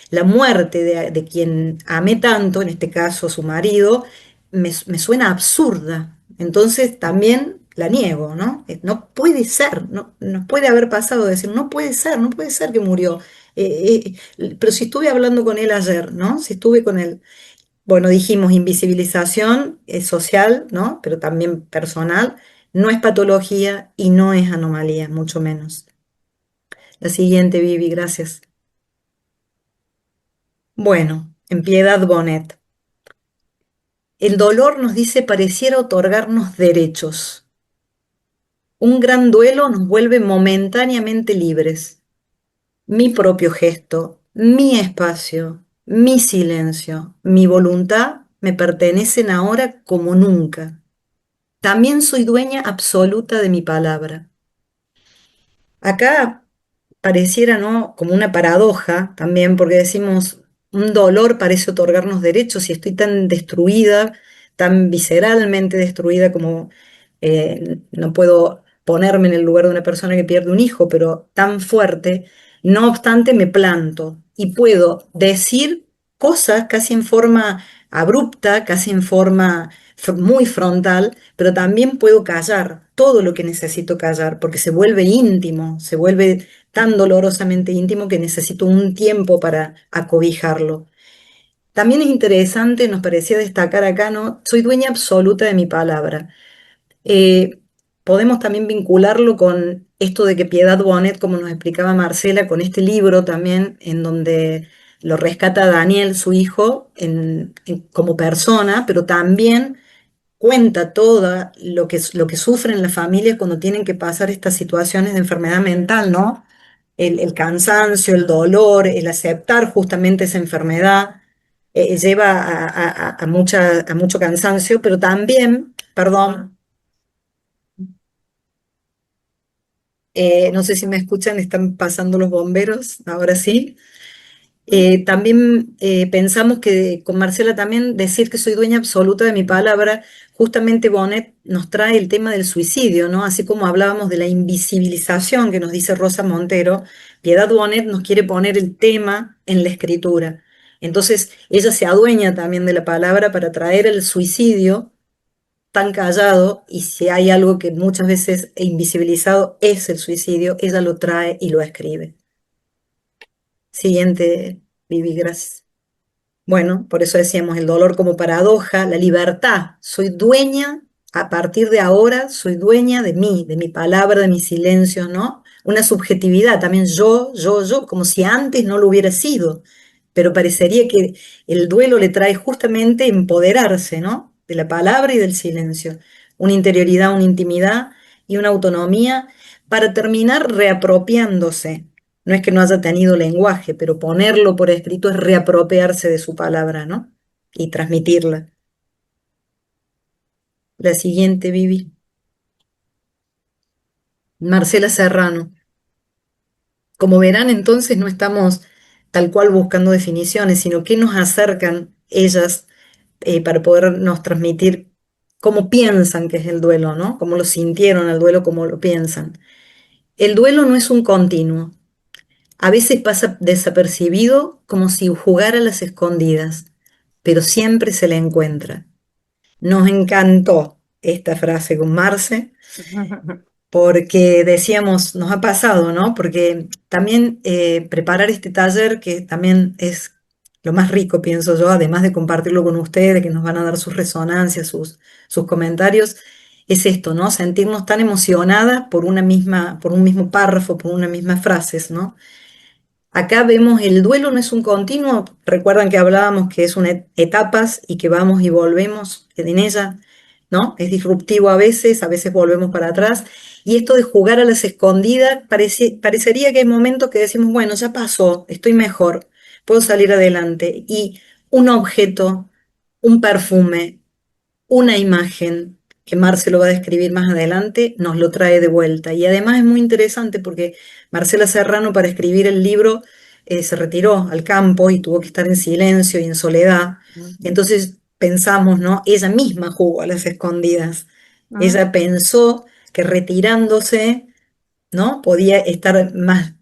la muerte de quien amé tanto, en este caso su marido, me suena absurda. Entonces también la niego, ¿no? No puede ser, no puede haber pasado de decir, no puede ser que murió. Pero si estuve hablando con él ayer, ¿no? Si estuve con él. Bueno, dijimos invisibilización, es social, ¿no?, pero también personal. No es patología y no es anomalía, mucho menos. La siguiente, Vivi, gracias. Bueno, en Piedad Bonet. El dolor, nos dice, pareciera otorgarnos derechos. Un gran duelo nos vuelve momentáneamente libres. Mi propio gesto, mi espacio, mi silencio, mi voluntad me pertenecen ahora como nunca. También soy dueña absoluta de mi palabra. Acá pareciera, ¿no?, como una paradoja también, porque decimos, un dolor parece otorgarnos derechos y estoy tan destruida, tan visceralmente destruida como no puedo ponerme en el lugar de una persona que pierde un hijo, pero tan fuerte, no obstante me planto y puedo decir cosas casi en forma abrupta, casi en forma muy frontal, pero también puedo callar todo lo que necesito callar, porque se vuelve íntimo, se vuelve tan dolorosamente íntimo que necesito un tiempo para acobijarlo. También es interesante, nos parecía destacar acá, ¿no? Soy dueña absoluta de mi palabra. Eh, Podemos también vincularlo con esto de que Piedad Bonet, como nos explicaba Marcela, con este libro también, en donde lo rescata Daniel, su hijo, como persona, pero también cuenta todo lo que sufren las familias cuando tienen que pasar estas situaciones de enfermedad mental, ¿no? El cansancio, el dolor, el aceptar justamente esa enfermedad, lleva a mucho cansancio, pero también, perdón, no sé si me escuchan, están pasando los bomberos, ahora sí. También pensamos que con Marcela también decir que soy dueña absoluta de mi palabra, justamente Bonet nos trae el tema del suicidio, ¿no? Así como hablábamos de la invisibilización que nos dice Rosa Montero, Piedad Bonet nos quiere poner el tema en la escritura. Entonces ella se adueña también de la palabra para traer el suicidio tan callado, y si hay algo que muchas veces he invisibilizado es el suicidio, ella lo trae y lo escribe. Siguiente, Vivi, gracias. Bueno, por eso decíamos el dolor como paradoja, la libertad. Soy dueña, a partir de ahora, soy dueña de mí, de mi palabra, de mis silencios, ¿no? Una subjetividad, también yo, como si antes no lo hubiera sido. Pero parecería que el duelo le trae justamente empoderarse, ¿no? De la palabra y del silencio. Una interioridad, una intimidad y una autonomía para terminar reapropiándose. No es que no haya tenido lenguaje, pero ponerlo por escrito es reapropiarse de su palabra, ¿no? Y transmitirla. La siguiente, Vivi. Marcela Serrano. Como verán, entonces no estamos tal cual buscando definiciones, sino que nos acercan ellas para podernos transmitir cómo piensan que es el duelo, ¿no? Cómo lo sintieron el duelo, cómo lo piensan. El duelo no es un continuo. A veces pasa desapercibido como si jugara a las escondidas, pero siempre se le encuentra. Nos encantó esta frase con Marce, porque decíamos, nos ha pasado, ¿no? Porque también preparar este taller, que también es lo más rico, pienso yo, además de compartirlo con ustedes, que nos van a dar sus resonancias, sus comentarios, es esto, ¿no? Sentirnos tan emocionadas por un mismo párrafo, por una misma frase, ¿no? Acá vemos el duelo no es un continuo, recuerdan que hablábamos que es una etapas y que vamos y volvemos en ella, ¿no? Es disruptivo a veces volvemos para atrás. Y esto de jugar a las escondidas, parecería que hay momentos que decimos, bueno, ya pasó, estoy mejor, puedo salir adelante. Y un objeto, un perfume, una imagen, que Marcelo va a describir más adelante, nos lo trae de vuelta. Y además es muy interesante porque Marcela Serrano, para escribir el libro, se retiró al campo y tuvo que estar en silencio y en soledad. Entonces pensamos, ¿no? Ella misma jugó a las escondidas. Ella pensó que retirándose, ¿no? Podía estar más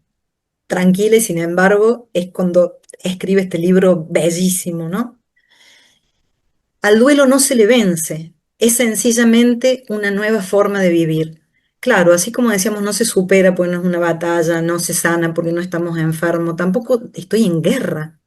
tranquila, y sin embargo es cuando escribe este libro bellísimo, ¿no? Al duelo no se le vence, es sencillamente una nueva forma de vivir. Claro, así como decíamos, no se supera porque no es una batalla, no se sana porque no estamos enfermos, tampoco estoy en guerra.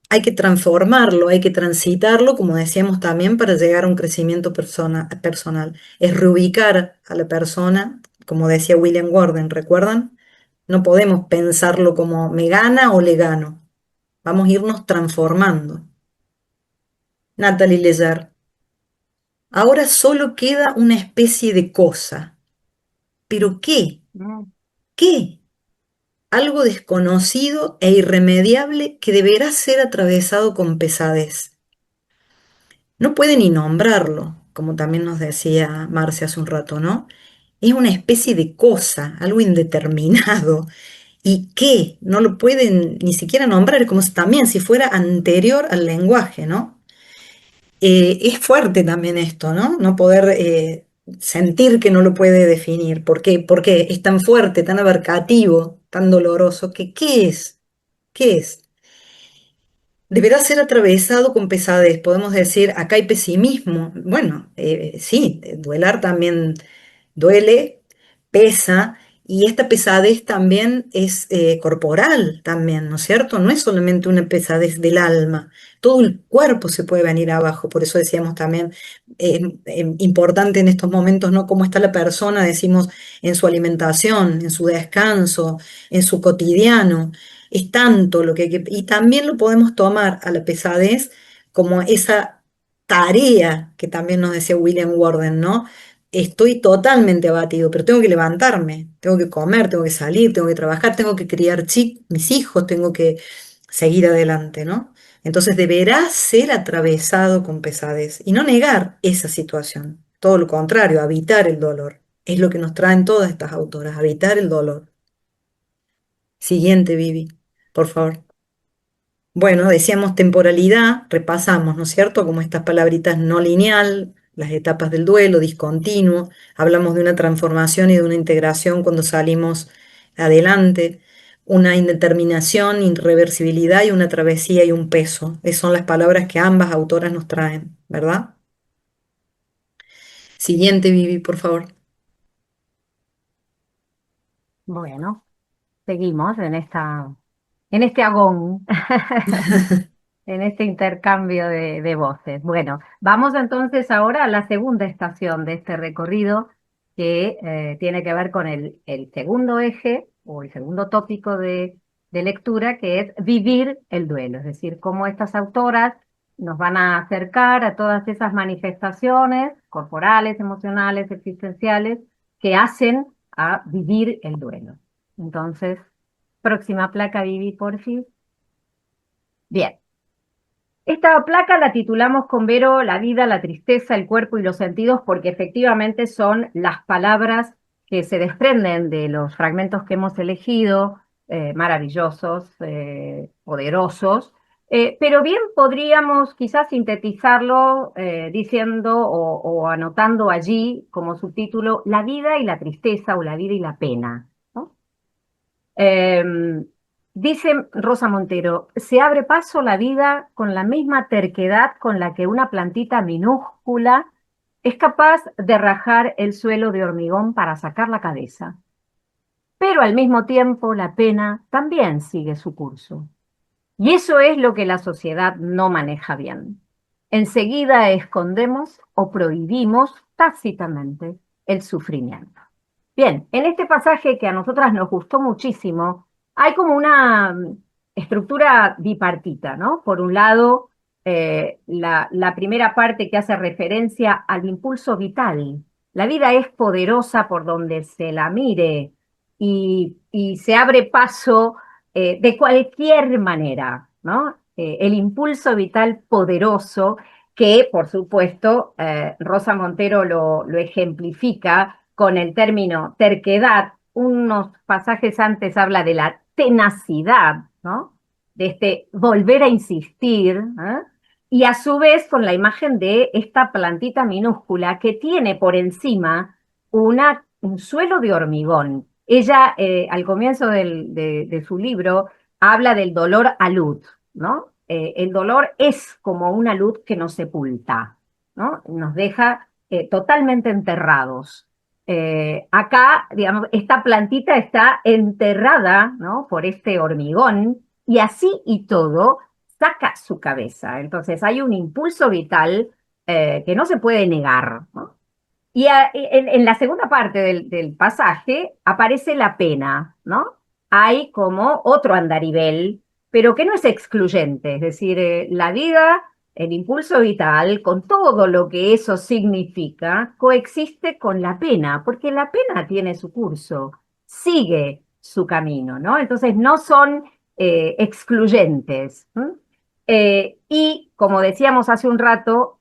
Hay que transformarlo, hay que transitarlo, como decíamos también, para llegar a un crecimiento personal. Es reubicar a la persona, como decía William Gordon, ¿recuerdan? No podemos pensarlo como me gana o le gano. Vamos a irnos transformando. Natalie Leyer. Ahora solo queda una especie de cosa. ¿Pero qué? ¿Qué? Algo desconocido e irremediable que deberá ser atravesado con pesadez. No puede ni nombrarlo, como también nos decía Marcia hace un rato, ¿no? Es una especie de cosa, algo indeterminado. ¿Y qué? No lo pueden ni siquiera nombrar, como si también si fuera anterior al lenguaje, ¿no? Es fuerte también esto, ¿no? No poder sentir que no lo puede definir. ¿Por qué? Porque es tan fuerte, tan abarcativo, tan doloroso, que ¿qué es? ¿Qué es? Deberá ser atravesado con pesadez. Podemos decir, acá hay pesimismo. Bueno, sí, duelar también duele, pesa, y esta pesadez también es corporal también, ¿no es cierto? No es solamente una pesadez del alma, todo el cuerpo se puede venir abajo, por eso decíamos también, importante en estos momentos, ¿no? Cómo está la persona, decimos, en su alimentación, en su descanso, en su cotidiano, es tanto lo que hay que... Y también lo podemos tomar a la pesadez como esa tarea que también nos decía William Worden, ¿no? Estoy totalmente abatido, pero tengo que levantarme, tengo que comer, tengo que salir, tengo que trabajar, tengo que criar mis hijos, tengo que seguir adelante, ¿no? Entonces deberá ser atravesado con pesadez y no negar esa situación. Todo lo contrario, habitar el dolor. Es lo que nos traen todas estas autoras, habitar el dolor. Siguiente, Vivi, por favor. Bueno, decíamos temporalidad, repasamos, ¿no es cierto? Como estas palabritas no lineal, las etapas del duelo, discontinuo, hablamos de una transformación y de una integración cuando salimos adelante, una indeterminación, irreversibilidad y una travesía y un peso. Esas son las palabras que ambas autoras nos traen, ¿verdad? Siguiente, Vivi, por favor. Bueno, seguimos en este agón, en este intercambio de voces. Bueno, vamos entonces ahora a la segunda estación de este recorrido que tiene que ver con el segundo eje o el segundo tópico de lectura, que es vivir el duelo, es decir, cómo estas autoras nos van a acercar a todas esas manifestaciones corporales, emocionales, existenciales que hacen a vivir el duelo. Entonces, próxima placa, Vivi, por fin. Bien. Esta placa la titulamos con Vero La vida, la tristeza, el cuerpo y los sentidos, porque efectivamente son las palabras que se desprenden de los fragmentos que hemos elegido, maravillosos, poderosos, pero bien podríamos quizás sintetizarlo diciendo o anotando allí como subtítulo La vida y la tristeza o la vida y la pena, ¿no? Dice Rosa Montero, se abre paso la vida con la misma terquedad con la que una plantita minúscula es capaz de rajar el suelo de hormigón para sacar la cabeza. Pero al mismo tiempo la pena también sigue su curso. Y eso es lo que la sociedad no maneja bien. Enseguida escondemos o prohibimos tácitamente el sufrimiento. Bien, en este pasaje que a nosotras nos gustó muchísimo, hay como una estructura bipartita, ¿no? Por un lado, la primera parte que hace referencia al impulso vital. La vida es poderosa por donde se la mire y se abre paso de cualquier manera, ¿no? El impulso vital poderoso que, por supuesto, Rosa Montero lo ejemplifica con el término terquedad. Unos pasajes antes habla de la tenacidad, ¿no? De este volver a insistir, ¿eh? Y a su vez con la imagen de esta plantita minúscula que tiene por encima un suelo de hormigón. Ella, al comienzo de su libro, habla del dolor a luz, ¿no? El dolor es como una luz que nos sepulta, ¿no? Nos deja totalmente enterrados. Acá, digamos, esta plantita está enterrada, ¿no? Por este hormigón y así y todo saca su cabeza. Entonces hay un impulso vital que no se puede negar, ¿no? Y en la segunda parte del pasaje aparece la pena, ¿no? Hay como otro andarivel, pero que no es excluyente, es decir, la vida, el impulso vital, con todo lo que eso significa, coexiste con la pena, porque la pena tiene su curso, sigue su camino, ¿no? Entonces no son excluyentes. ¿M? Y como decíamos hace un rato,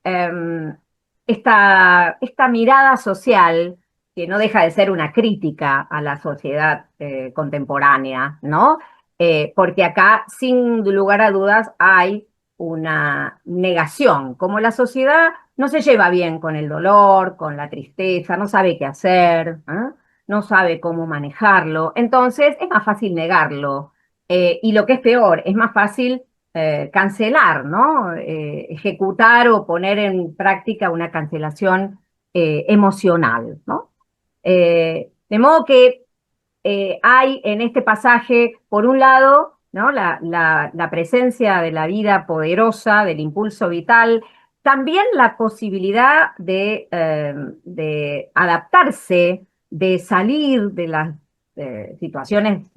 esta mirada social que no deja de ser una crítica a la sociedad contemporánea, ¿no? Porque acá, sin lugar a dudas, hay una negación, como la sociedad no se lleva bien con el dolor, con la tristeza, no sabe qué hacer, ¿eh? No sabe cómo manejarlo, entonces es más fácil negarlo. Y lo que es peor, es más fácil cancelar, ¿no? Ejecutar o poner en práctica una cancelación emocional, ¿no? De modo que hay en este pasaje, por un lado, ¿no? La presencia de la vida poderosa, del impulso vital, también la posibilidad de adaptarse, de salir de las situaciones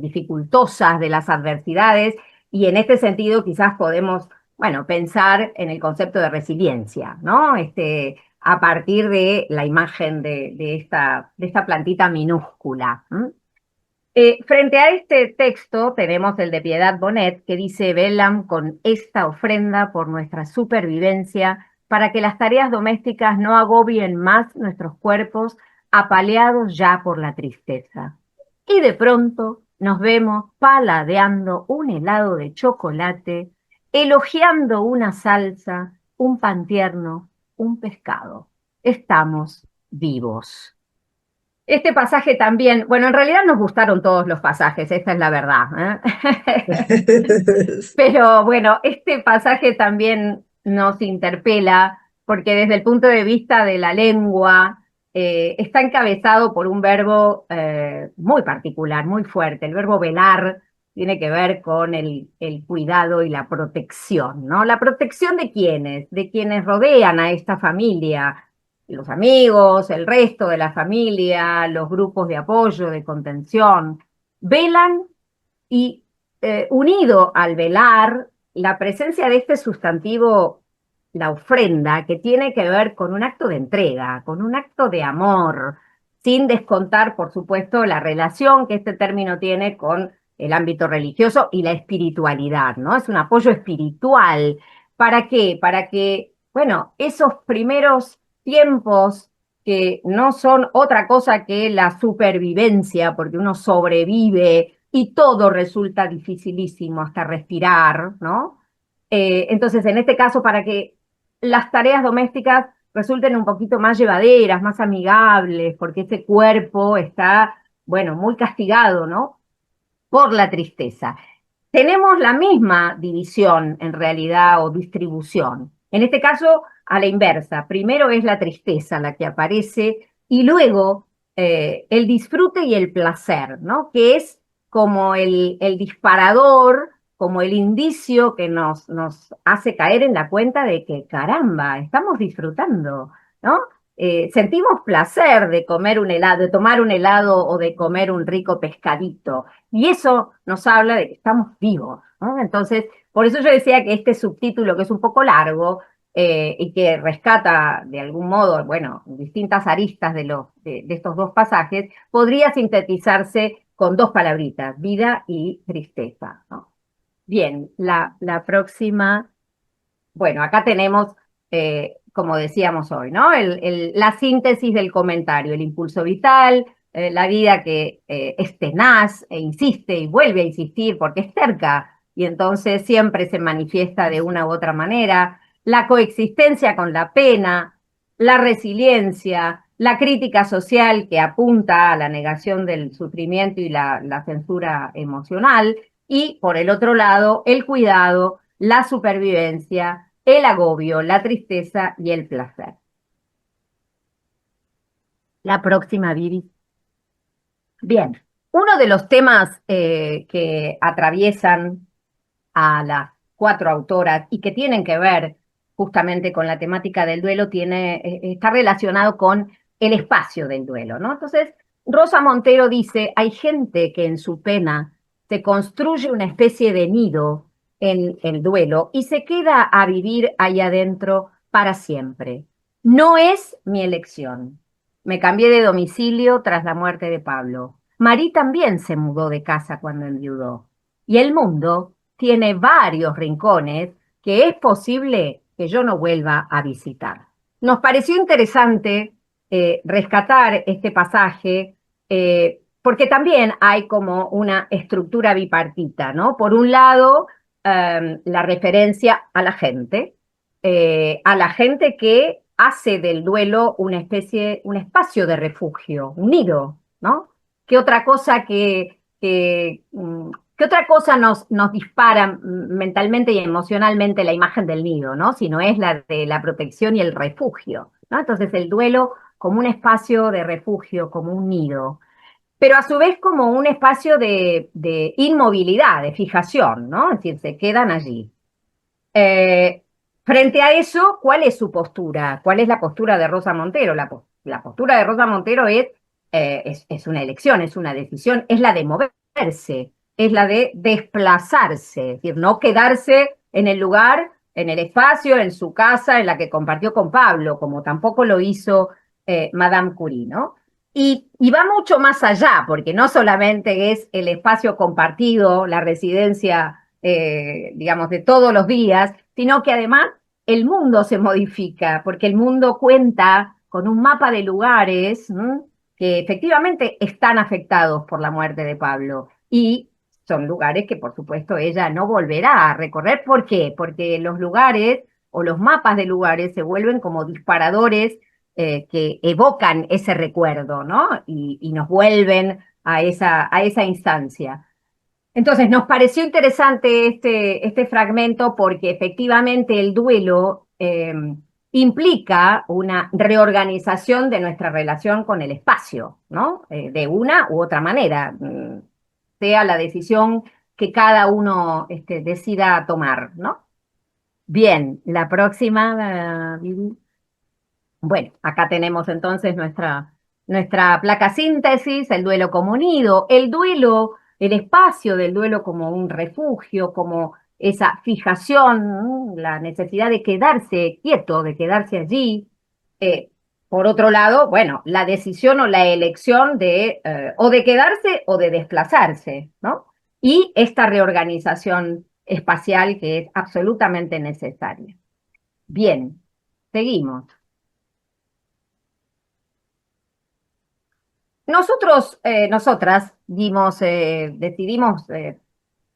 dificultosas, de las adversidades, y en este sentido quizás podemos, bueno, pensar en el concepto de resiliencia, ¿no? A partir de la imagen de esta plantita minúscula. Frente a este texto tenemos el de Piedad Bonet que dice: velan con esta ofrenda por nuestra supervivencia para que las tareas domésticas no agobien más nuestros cuerpos apaleados ya por la tristeza. Y de pronto nos vemos paladeando un helado de chocolate, elogiando una salsa, un pan tierno, un pescado. Estamos vivos. Este pasaje también, bueno, en realidad nos gustaron todos los pasajes, esta es la verdad, ¿eh? Pero bueno, este pasaje también nos interpela porque desde el punto de vista de la lengua está encabezado por un verbo muy particular, muy fuerte. El verbo velar tiene que ver con el cuidado y la protección, ¿no? ¿La protección de quiénes? De quienes rodean a esta familia, los amigos, el resto de la familia, los grupos de apoyo, de contención. Velan y unido al velar, la presencia de este sustantivo, la ofrenda, que tiene que ver con un acto de entrega, con un acto de amor, sin descontar, por supuesto, la relación que este término tiene con el ámbito religioso y la espiritualidad, ¿no? Es un apoyo espiritual. ¿Para qué? Para que, bueno, esos primeros tiempos que no son otra cosa que la supervivencia, porque uno sobrevive y todo resulta dificilísimo, hasta respirar, ¿no? Entonces, en este caso, para que las tareas domésticas resulten un poquito más llevaderas, más amigables, porque ese cuerpo está, bueno, muy castigado, ¿no? Por la tristeza. Tenemos la misma división, en realidad, o distribución. En este caso, a la inversa. Primero es la tristeza la que aparece y luego el disfrute y el placer, ¿no? Que es como el disparador, como el indicio que nos hace caer en la cuenta de que, caramba, estamos disfrutando, ¿no? Sentimos placer de comer un helado, de tomar un helado o de comer un rico pescadito. Y eso nos habla de que estamos vivos, ¿no? Entonces, por eso yo decía que este subtítulo, que es un poco largo y que rescata de algún modo, bueno, distintas aristas de estos dos pasajes, podría sintetizarse con dos palabritas: vida y tristeza, ¿no? Bien, la próxima. Bueno, acá tenemos, como decíamos hoy, ¿no? La síntesis del comentario, el impulso vital, la vida que es tenaz e insiste y vuelve a insistir porque es terca y entonces siempre se manifiesta de una u otra manera, la coexistencia con la pena, la resiliencia, la crítica social que apunta a la negación del sufrimiento y la censura emocional, y por el otro lado, el cuidado, la supervivencia, el agobio, la tristeza y el placer. La próxima, Vivi. Bien, uno de los temas que atraviesan a las cuatro autoras y que tienen que ver justamente con la temática del duelo está relacionado con el espacio del duelo, ¿no? Entonces, Rosa Montero dice: hay gente que en su pena se construye una especie de nido en el duelo y se queda a vivir ahí adentro para siempre. No es mi elección. Me cambié de domicilio tras la muerte de Pablo. Marí también se mudó de casa cuando enviudó. Y el mundo tiene varios rincones que es posible que yo no vuelva a visitar. Nos pareció interesante rescatar este pasaje, porque también hay como una estructura bipartita, ¿no? Por un lado, la referencia a la gente que hace del duelo una especie, un espacio de refugio, un nido, ¿no? ¿Qué otra cosa ¿qué otra cosa nos dispara mentalmente y emocionalmente la imagen del nido, ¿no? Si no es la de la protección y el refugio, ¿no? Entonces el duelo como un espacio de refugio, como un nido, pero a su vez como un espacio de inmovilidad, de fijación, ¿no? Es decir, se quedan allí. Eh, Frente a eso, ¿cuál es su postura? ¿Cuál es la postura de Rosa Montero? La postura de Rosa Montero es una elección, es una decisión, es la de moverse, es la de desplazarse, es decir, no quedarse en el lugar, en el espacio, en su casa, en la que compartió con Pablo, como tampoco lo hizo Madame Curie, ¿no? Y va mucho más allá, porque no solamente es el espacio compartido, la residencia, digamos, de todos los días, sino que además el mundo se modifica, porque el mundo cuenta con un mapa de lugares que efectivamente están afectados por la muerte de Pablo. Y son lugares que, por supuesto, ella no volverá a recorrer. ¿Por qué? Porque los lugares o los mapas de lugares se vuelven como disparadores que evocan ese recuerdo, ¿no? Y nos vuelven a esa instancia. Entonces, nos pareció interesante este fragmento porque efectivamente el duelo implica una reorganización de nuestra relación con el espacio, ¿no? De una u otra manera, sea la decisión que cada uno decida tomar, ¿no? Bien, la próxima, Vivi. Bueno, acá tenemos entonces nuestra placa síntesis, el duelo como nido, el duelo, el espacio del duelo como un refugio, como esa fijación, la necesidad de quedarse quieto, de quedarse allí. Eh, por otro lado, bueno, la decisión o la elección de o de quedarse o de desplazarse, ¿no? Y esta reorganización espacial que es absolutamente necesaria. Bien, seguimos. Nosotros, nosotras decidimos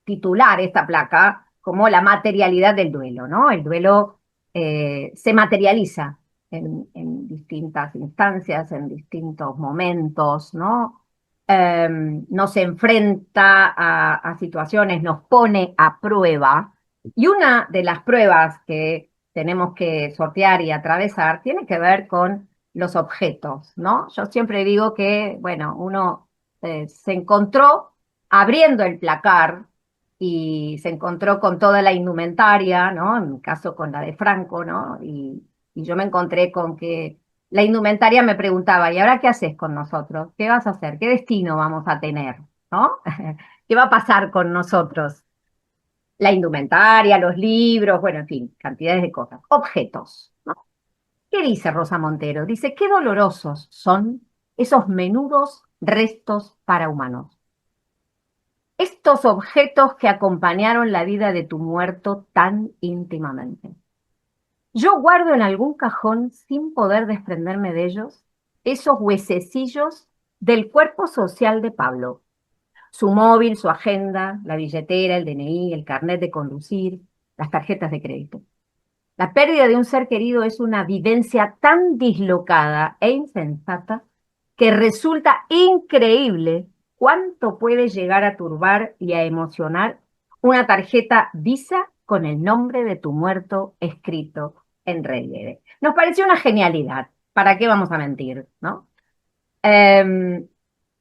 titular esta placa como la materialidad del duelo, ¿no? El duelo se materializa en distintas instancias, en distintos momentos, ¿no? Nos enfrenta a situaciones, nos pone a prueba. Y una de las pruebas que tenemos que sortear y atravesar tiene que ver con los objetos, ¿no? Yo siempre digo que, bueno, uno se encontró abriendo el placar y se encontró con toda la indumentaria, ¿no? En mi caso con la de Franco, ¿no? Y yo me encontré con que la indumentaria me preguntaba, ¿y ahora qué haces con nosotros? ¿Qué vas a hacer? ¿Qué destino vamos a tener? ¿No? ¿Qué va a pasar con nosotros? La indumentaria, los libros, bueno, en fin, cantidades de cosas. Objetos, ¿no? ¿Qué dice Rosa Montero? Dice, qué dolorosos son esos menudos restos parahumanos. Estos objetos que acompañaron la vida de tu muerto tan íntimamente. Yo guardo en algún cajón, sin poder desprenderme de ellos, esos huesecillos del cuerpo social de Pablo. Su móvil, su agenda, la billetera, el DNI, el carnet de conducir, las tarjetas de crédito. La pérdida de un ser querido es una vivencia tan dislocada e insensata que resulta increíble cuánto puede llegar a turbar y a emocionar una tarjeta Visa con el nombre de tu muerto escrito en relieve. Nos pareció una genialidad. ¿Para qué vamos a mentir, no?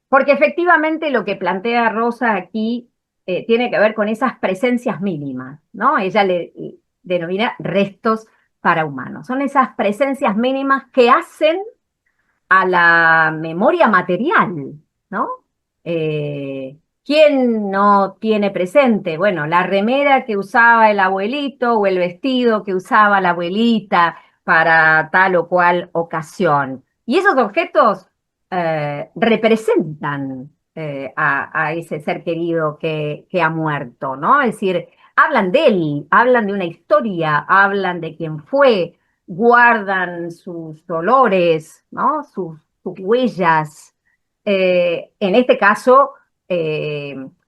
Porque efectivamente lo que plantea Rosa aquí tiene que ver con esas presencias mínimas, ¿no? Ella le denomina restos parahumanos. Son esas presencias mínimas que hacen a la memoria material, ¿no? ¿Quién no tiene presente? Bueno, la remera que usaba el abuelito o el vestido que usaba la abuelita para tal o cual ocasión. Y esos objetos representan a ese ser querido que ha muerto, ¿no? Es decir, hablan de él, hablan de una historia, hablan de quién fue, guardan sus olores, ¿no? Sus huellas. En este caso,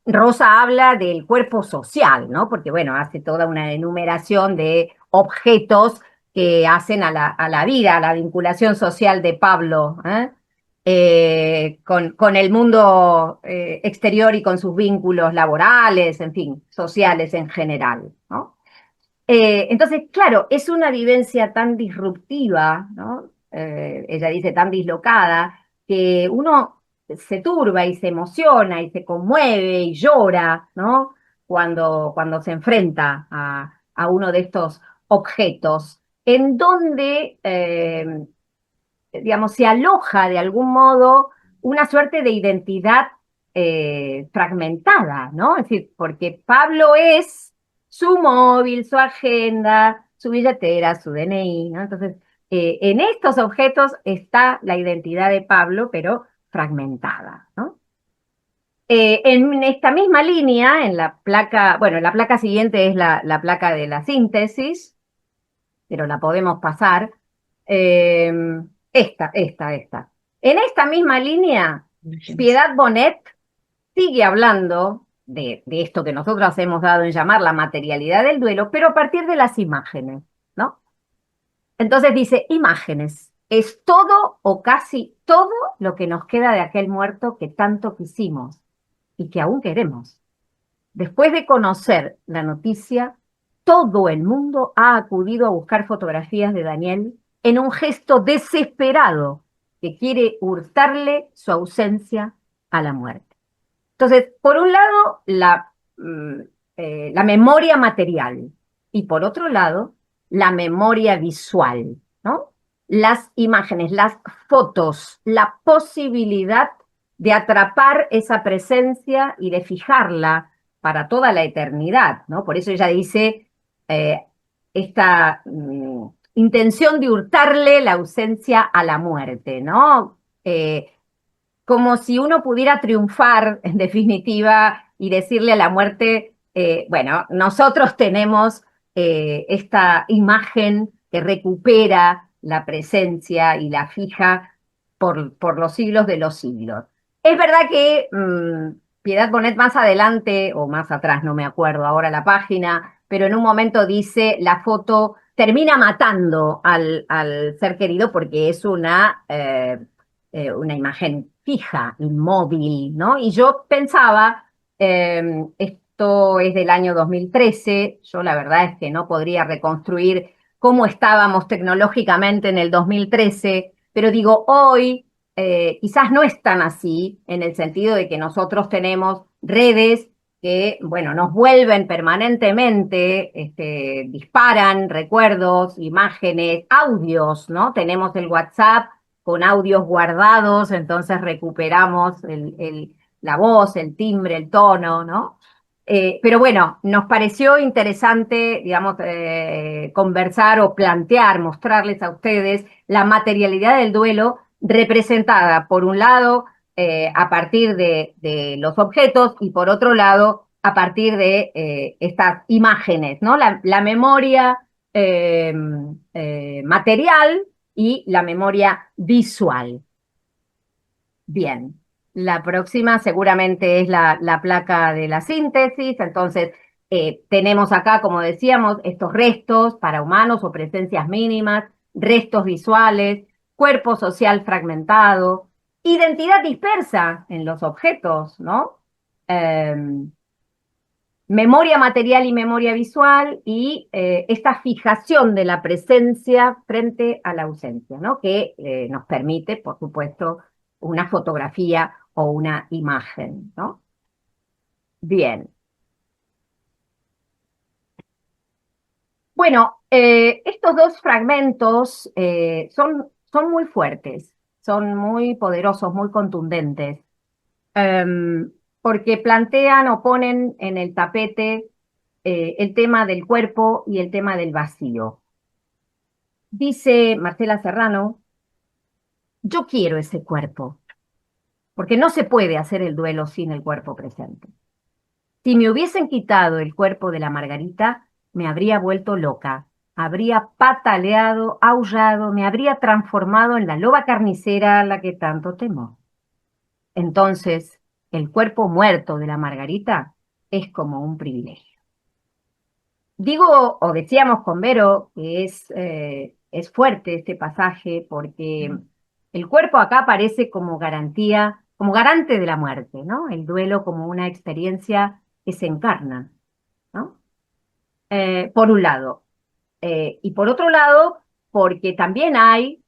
Rosa habla del cuerpo social, ¿no? Porque, bueno, hace toda una enumeración de objetos que hacen a la vida, a la vinculación social de Pablo, ¿eh? Con el mundo exterior y con sus vínculos laborales, en fin, sociales en general, ¿no? Entonces, claro, es una vivencia tan disruptiva, ¿no? Ella dice tan dislocada, que uno se turba y se emociona y se conmueve y llora, ¿no? Cuando se enfrenta a uno de estos objetos, en donde digamos, se aloja de algún modo una suerte de identidad fragmentada, ¿no? Es decir, porque Pablo es su móvil, su agenda, su billetera, su DNI, ¿no? Entonces, en estos objetos está la identidad de Pablo, pero fragmentada, ¿no? En esta misma línea, en la placa, bueno, la placa siguiente es la placa de la síntesis, pero la podemos pasar. Eh, esta. En esta misma línea, Imágenes. Piedad Bonet sigue hablando de esto que nosotros hemos dado en llamar la materialidad del duelo, pero a partir de las imágenes, ¿no? Entonces dice, imágenes, es todo o casi todo lo que nos queda de aquel muerto que tanto quisimos y que aún queremos. Después de conocer la noticia, todo el mundo ha acudido a buscar fotografías de Daniel en un gesto desesperado que quiere hurtarle su ausencia a la muerte. Entonces, por un lado, la memoria material y por otro lado, la memoria visual, ¿no? Las imágenes, las fotos, la posibilidad de atrapar esa presencia y de fijarla para toda la eternidad, ¿no? Por eso ella dice eh, esta intención de hurtarle la ausencia a la muerte, ¿no? Como si uno pudiera triunfar, en definitiva, y decirle a la muerte, bueno, nosotros tenemos esta imagen que recupera la presencia y la fija por los siglos de los siglos. Es verdad que Piedad Bonet más adelante, o más atrás, no me acuerdo ahora la página, pero en un momento dice, la foto termina matando al ser querido porque es una imagen fija, inmóvil, ¿no? Y yo pensaba, esto es del año 2013, yo la verdad es que no podría reconstruir cómo estábamos tecnológicamente en el 2013, pero digo, hoy quizás no es tan así, en el sentido de que nosotros tenemos redes que, bueno, nos vuelven permanentemente, disparan recuerdos, imágenes, audios, ¿no? Tenemos el WhatsApp con audios guardados, entonces recuperamos la voz, el timbre, el tono, ¿no? Pero bueno, nos pareció interesante, digamos, conversar o plantear, mostrarles a ustedes la materialidad del duelo representada, por un lado, a partir de los objetos y por otro lado, a partir de estas imágenes, ¿no? La memoria material y la memoria visual. Bien, la próxima seguramente es la placa de la síntesis, entonces tenemos acá, como decíamos, estos restos para humanos o presencias mínimas, restos visuales, cuerpo social fragmentado, identidad dispersa en los objetos, ¿no? Memoria material y memoria visual y esta fijación de la presencia frente a la ausencia, ¿no? Que nos permite, por supuesto, una fotografía o una imagen, ¿no? Bien. Bueno, estos dos fragmentos son muy fuertes, son muy poderosos, muy contundentes, porque plantean o ponen en el tapete el tema del cuerpo y el tema del vacío. Dice Marcela Serrano, yo quiero ese cuerpo, porque no se puede hacer el duelo sin el cuerpo presente. Si me hubiesen quitado el cuerpo de la Margarita, me habría vuelto loca, habría pataleado, aullado, me habría transformado en la loba carnicera a la que tanto temo. Entonces, el cuerpo muerto de la Margarita es como un privilegio. Digo, o decíamos con Vero, que es fuerte este pasaje porque el cuerpo acá aparece como garantía, como garante de la muerte, ¿no? El duelo como una experiencia que se encarna, ¿no? Por un lado. Y por otro lado, porque también hay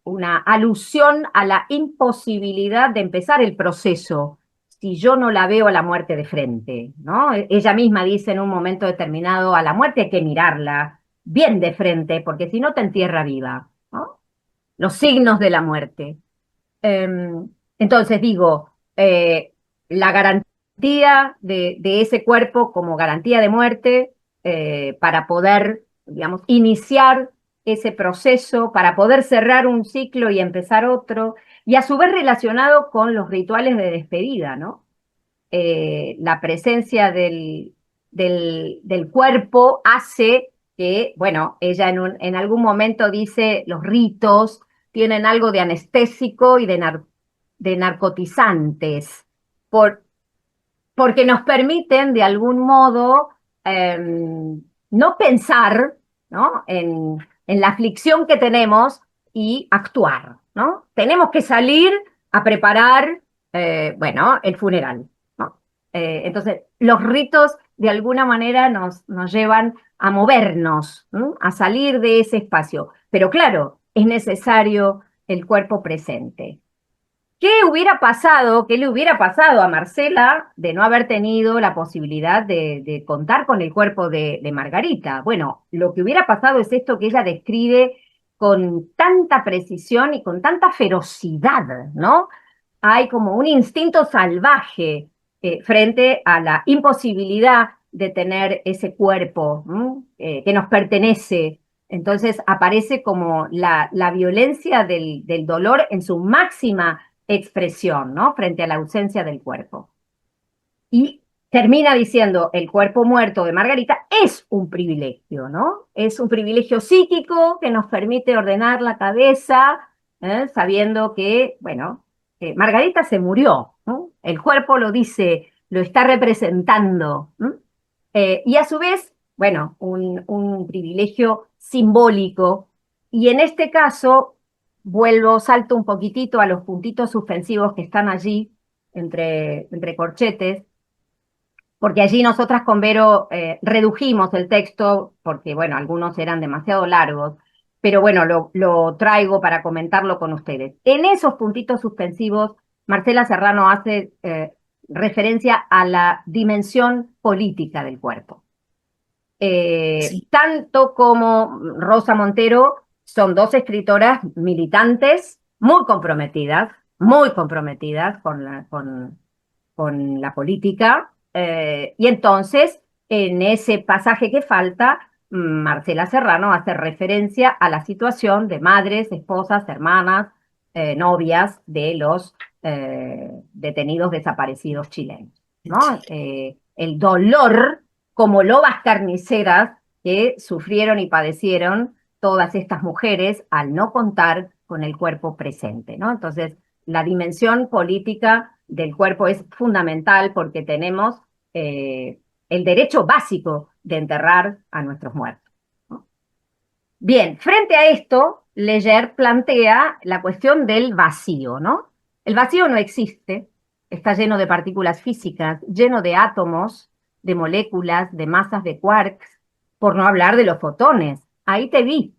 una alusión a la imposibilidad de empezar el proceso si yo no la veo a la muerte de frente, ¿no? Ella misma dice en un momento determinado, a la muerte hay que mirarla bien de frente, porque si no te entierra viva, ¿no? Los signos de la muerte. Entonces digo, la garantía de ese cuerpo como garantía de muerte para poder, digamos, iniciar ese proceso, para poder cerrar un ciclo y empezar otro, y a su vez relacionado con los rituales de despedida, ¿no? La presencia del cuerpo hace que, bueno, ella en algún momento dice, los ritos tienen algo de anestésico y de narcotizantes, por, porque nos permiten de algún modo no pensar, ¿no? En la aflicción que tenemos y actuar, ¿no? Tenemos que salir a preparar, bueno, el funeral, ¿no? Entonces, los ritos de alguna manera nos llevan a movernos, ¿no? A salir de ese espacio. Pero claro, es necesario el cuerpo presente. ¿Qué hubiera pasado, qué le hubiera pasado a Marcela de no haber tenido la posibilidad de contar con el cuerpo de Margarita? Bueno, lo que hubiera pasado es esto que ella describe con tanta precisión y con tanta ferocidad, ¿no? Hay como un instinto salvaje frente a la imposibilidad de tener ese cuerpo que nos pertenece. Entonces aparece como la violencia del dolor en su máxima expresión, ¿no? Frente a la ausencia del cuerpo. Y termina diciendo, el cuerpo muerto de Margarita es un privilegio, ¿no? Es un privilegio psíquico que nos permite ordenar la cabeza, sabiendo que, bueno, Margarita se murió, ¿no? El cuerpo lo dice, lo está representando, ¿no? Y a su vez, bueno, un privilegio simbólico. Y en este caso, salto un poquitito a los puntitos suspensivos que están allí, entre corchetes, porque allí nosotras con Vero redujimos el texto, porque bueno, algunos eran demasiado largos, pero bueno, lo traigo para comentarlo con ustedes. En esos puntitos suspensivos, Marcela Serrano hace referencia a la dimensión política del cuerpo. Sí. Tanto como Rosa Montero son dos escritoras militantes muy comprometidas con la política. Y entonces, en ese pasaje que falta, Marcela Serrano hace referencia a la situación de madres, esposas, hermanas, novias de los detenidos desaparecidos chilenos, ¿no? El dolor como lobas carniceras que sufrieron y padecieron todas estas mujeres al no contar con el cuerpo presente, ¿no? Entonces, la dimensión política del cuerpo es fundamental porque tenemos el derecho básico de enterrar a nuestros muertos, ¿no? Bien, frente a esto, Leger plantea la cuestión del vacío, ¿no? El vacío no existe, está lleno de partículas físicas, lleno de átomos, de moléculas, de masas de quarks, por no hablar de los fotones. Ahí te vi.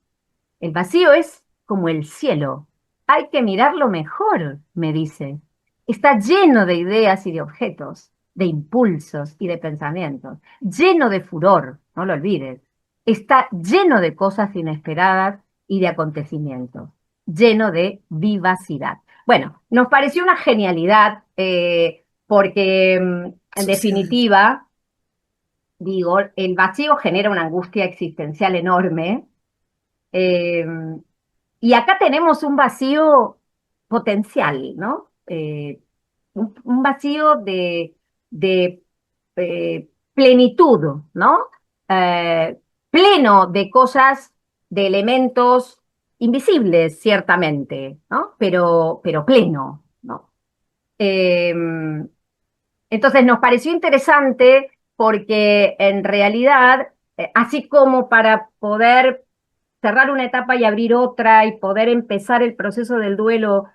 El vacío es como el cielo. Hay que mirarlo mejor, me dice. Está lleno de ideas y de objetos, de impulsos y de pensamientos, lleno de furor, no lo olvides. Está lleno de cosas inesperadas y de acontecimientos, lleno de vivacidad. Bueno, nos pareció una genialidad porque, en Sucede. definitiva, digo, el vacío genera una angustia existencial enorme. eh, y acá tenemos un vacío potencial, ¿no? Un vacío de plenitud, ¿no? Eh, pleno de cosas, de elementos invisibles, ciertamente, ¿no? Pero pleno, ¿no? Entonces nos pareció interesante porque en realidad, así como para poder cerrar una etapa y abrir otra y poder empezar el proceso del duelo,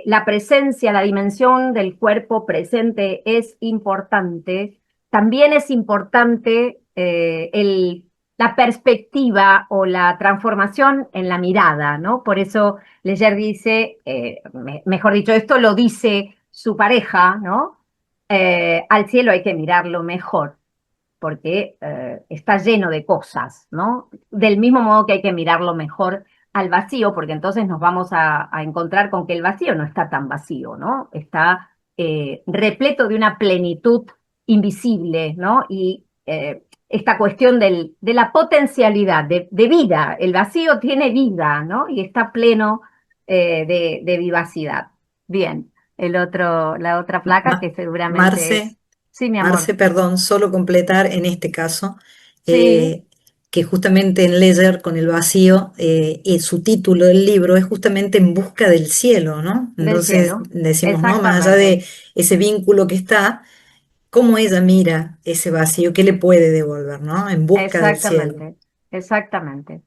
la presencia, la dimensión del cuerpo presente es importante, también es importante la perspectiva o la transformación en la mirada, ¿no? Por eso Leyer dice, mejor dicho, esto lo dice su pareja, ¿no? Al cielo hay que mirarlo mejor porque está lleno de cosas, ¿no? Del mismo modo que hay que mirarlo mejor al vacío, porque entonces nos vamos a encontrar con que el vacío no está tan vacío, ¿no? Está repleto de una plenitud invisible, ¿no? Y esta cuestión de la potencialidad de vida, el vacío tiene vida, ¿no? Y está pleno de vivacidad. Bien, la otra placa Ma- que seguramente es... Marce, Sí, mi amor. Marce, perdón, solo completar en este caso Sí, que justamente en Ledger con el vacío, su título del libro es justamente En busca del cielo, ¿no? del Entonces cielo, decimos, ¿no? Más allá exactamente, de ese vínculo que está, ¿cómo ella mira ese vacío? ¿Qué le puede devolver, ¿no? En busca del cielo. exactamente, exactamente.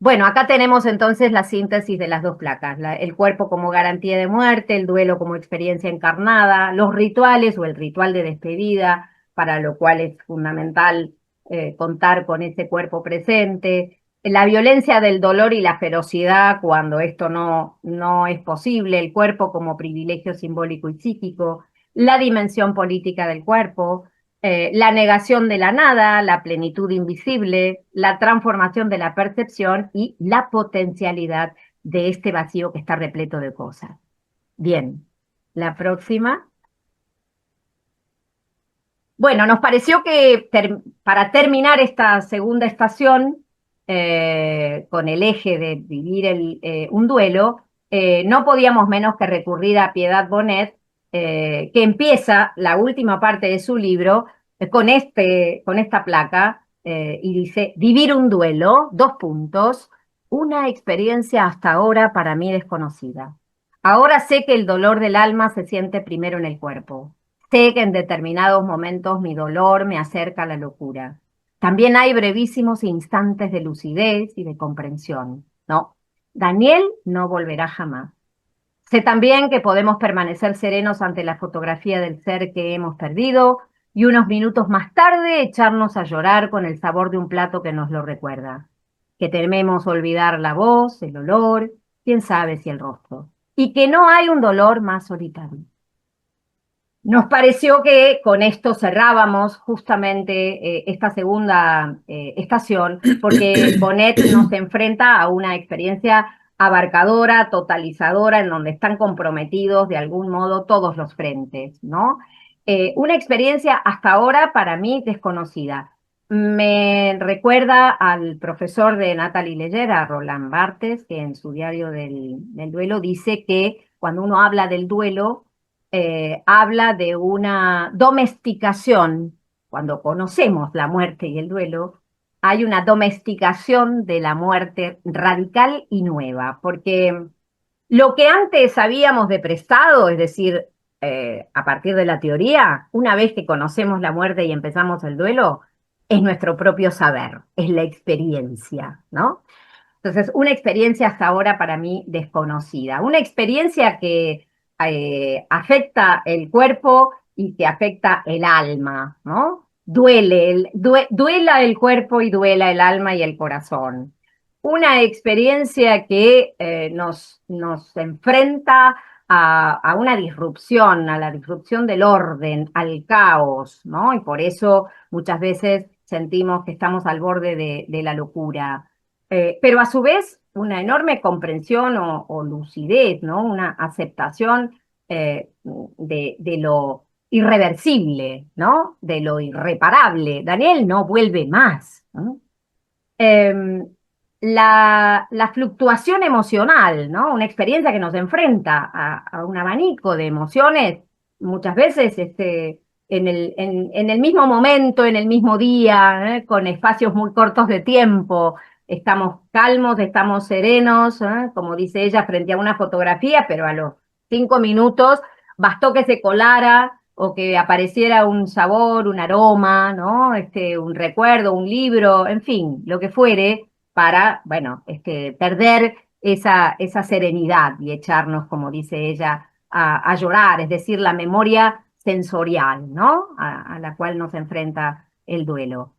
Bueno, acá tenemos entonces la síntesis de las dos placas, el cuerpo como garantía de muerte, el duelo como experiencia encarnada, los rituales o el ritual de despedida, para lo cual es fundamental contar con ese cuerpo presente, la violencia del dolor y la ferocidad cuando esto no es posible, el cuerpo como privilegio simbólico y psíquico, la dimensión política del cuerpo, la negación de la nada, la plenitud invisible, la transformación de la percepción y la potencialidad de este vacío que está repleto de cosas. Bien, la próxima. Bueno, nos pareció que para terminar esta segunda estación, con el eje de vivir un duelo, no podíamos menos que recurrir a Piedad Bonet, que empieza la última parte de su libro con esta placa, y dice, vivir un duelo, dos puntos, una experiencia hasta ahora para mí desconocida. Ahora sé que el dolor del alma se siente primero en el cuerpo. Sé que en determinados momentos mi dolor me acerca a la locura. También hay brevísimos instantes de lucidez y de comprensión. No, Daniel no volverá jamás. Sé también que podemos permanecer serenos ante la fotografía del ser que hemos perdido y unos minutos más tarde echarnos a llorar con el sabor de un plato que nos lo recuerda. Que tememos olvidar la voz, el olor, quién sabe si el rostro. Y que no hay un dolor más solitario. Nos pareció que con esto cerrábamos justamente esta segunda estación, porque Bonet nos enfrenta a una experiencia abarcadora, totalizadora, en donde están comprometidos de algún modo todos los frentes, ¿no? Una experiencia hasta ahora para mí desconocida. Me recuerda al profesor de Natalie Leyer, a Roland Barthes, que en su diario del duelo dice que cuando uno habla del duelo, habla de una domesticación. Cuando conocemos la muerte y el duelo, hay una domesticación de la muerte radical y nueva, porque lo que antes sabíamos de prestado, es decir, a partir de la teoría, una vez que conocemos la muerte y empezamos el duelo, es nuestro propio saber, es la experiencia, ¿no? Entonces, una experiencia hasta ahora para mí desconocida, una experiencia que afecta el cuerpo y que afecta el alma, ¿no? Duela el cuerpo y duela el alma y el corazón. Una experiencia que nos enfrenta a una disrupción, a la disrupción del orden, al caos, ¿no? Y por eso muchas veces sentimos que estamos al borde de la locura, pero a su vez una enorme comprensión o lucidez, ¿no? Una aceptación de lo irreversible, ¿no? De lo irreparable. Daniel no vuelve más, ¿no? Em, la fluctuación emocional, ¿no? Una experiencia que nos enfrenta a un abanico de emociones, muchas veces en el mismo momento, en el mismo día, con espacios muy cortos de tiempo. Estamos calmos, estamos serenos, como dice ella, frente a una fotografía, pero a los 5 minutos bastó que se colara o que apareciera un sabor, un aroma, ¿no? Un recuerdo, un libro, en fin, lo que fuere, para, bueno, perder esa serenidad y echarnos, como dice ella, a llorar, es decir, la memoria sensorial, ¿no? A la cual nos enfrenta el duelo.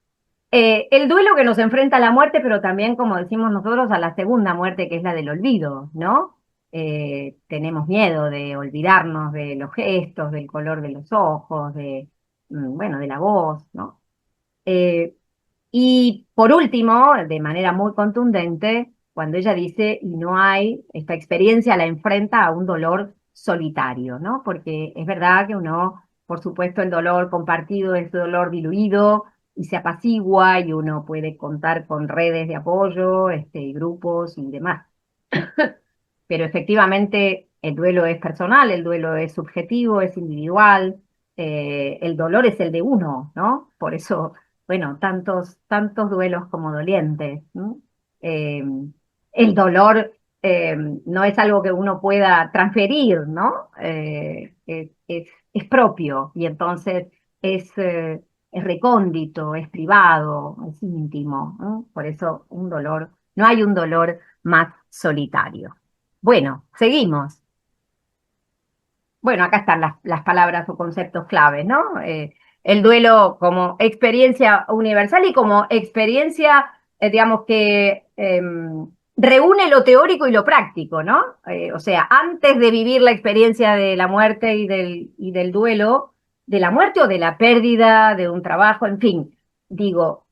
El duelo que nos enfrenta a la muerte, pero también, como decimos nosotros, a la segunda muerte, que es la del olvido, ¿no? Tenemos miedo de olvidarnos de los gestos, del color de los ojos, bueno, de la voz, ¿no? Eh, y por último, de manera muy contundente, cuando ella dice, y no hay, esta experiencia la enfrenta a un dolor solitario, ¿no? Porque es verdad que uno, por supuesto, el dolor compartido es dolor diluido y se apacigua y uno puede contar con redes de apoyo, grupos y demás. Pero efectivamente el duelo es personal, el duelo es subjetivo, es individual, el dolor es el de uno, ¿no? Por eso, bueno, tantos duelos como dolientes, ¿no? Eh, el dolor no es algo que uno pueda transferir, ¿no? Es propio y entonces es recóndito, es privado, es íntimo, ¿no? Por eso no hay un dolor más solitario. Bueno, seguimos. Bueno, acá están las palabras o conceptos claves, ¿no? El duelo como experiencia universal y como experiencia, digamos que reúne lo teórico y lo práctico, ¿no? O sea, antes de vivir la experiencia de la muerte y del duelo, de la muerte o de la pérdida de un trabajo, en fin, digo,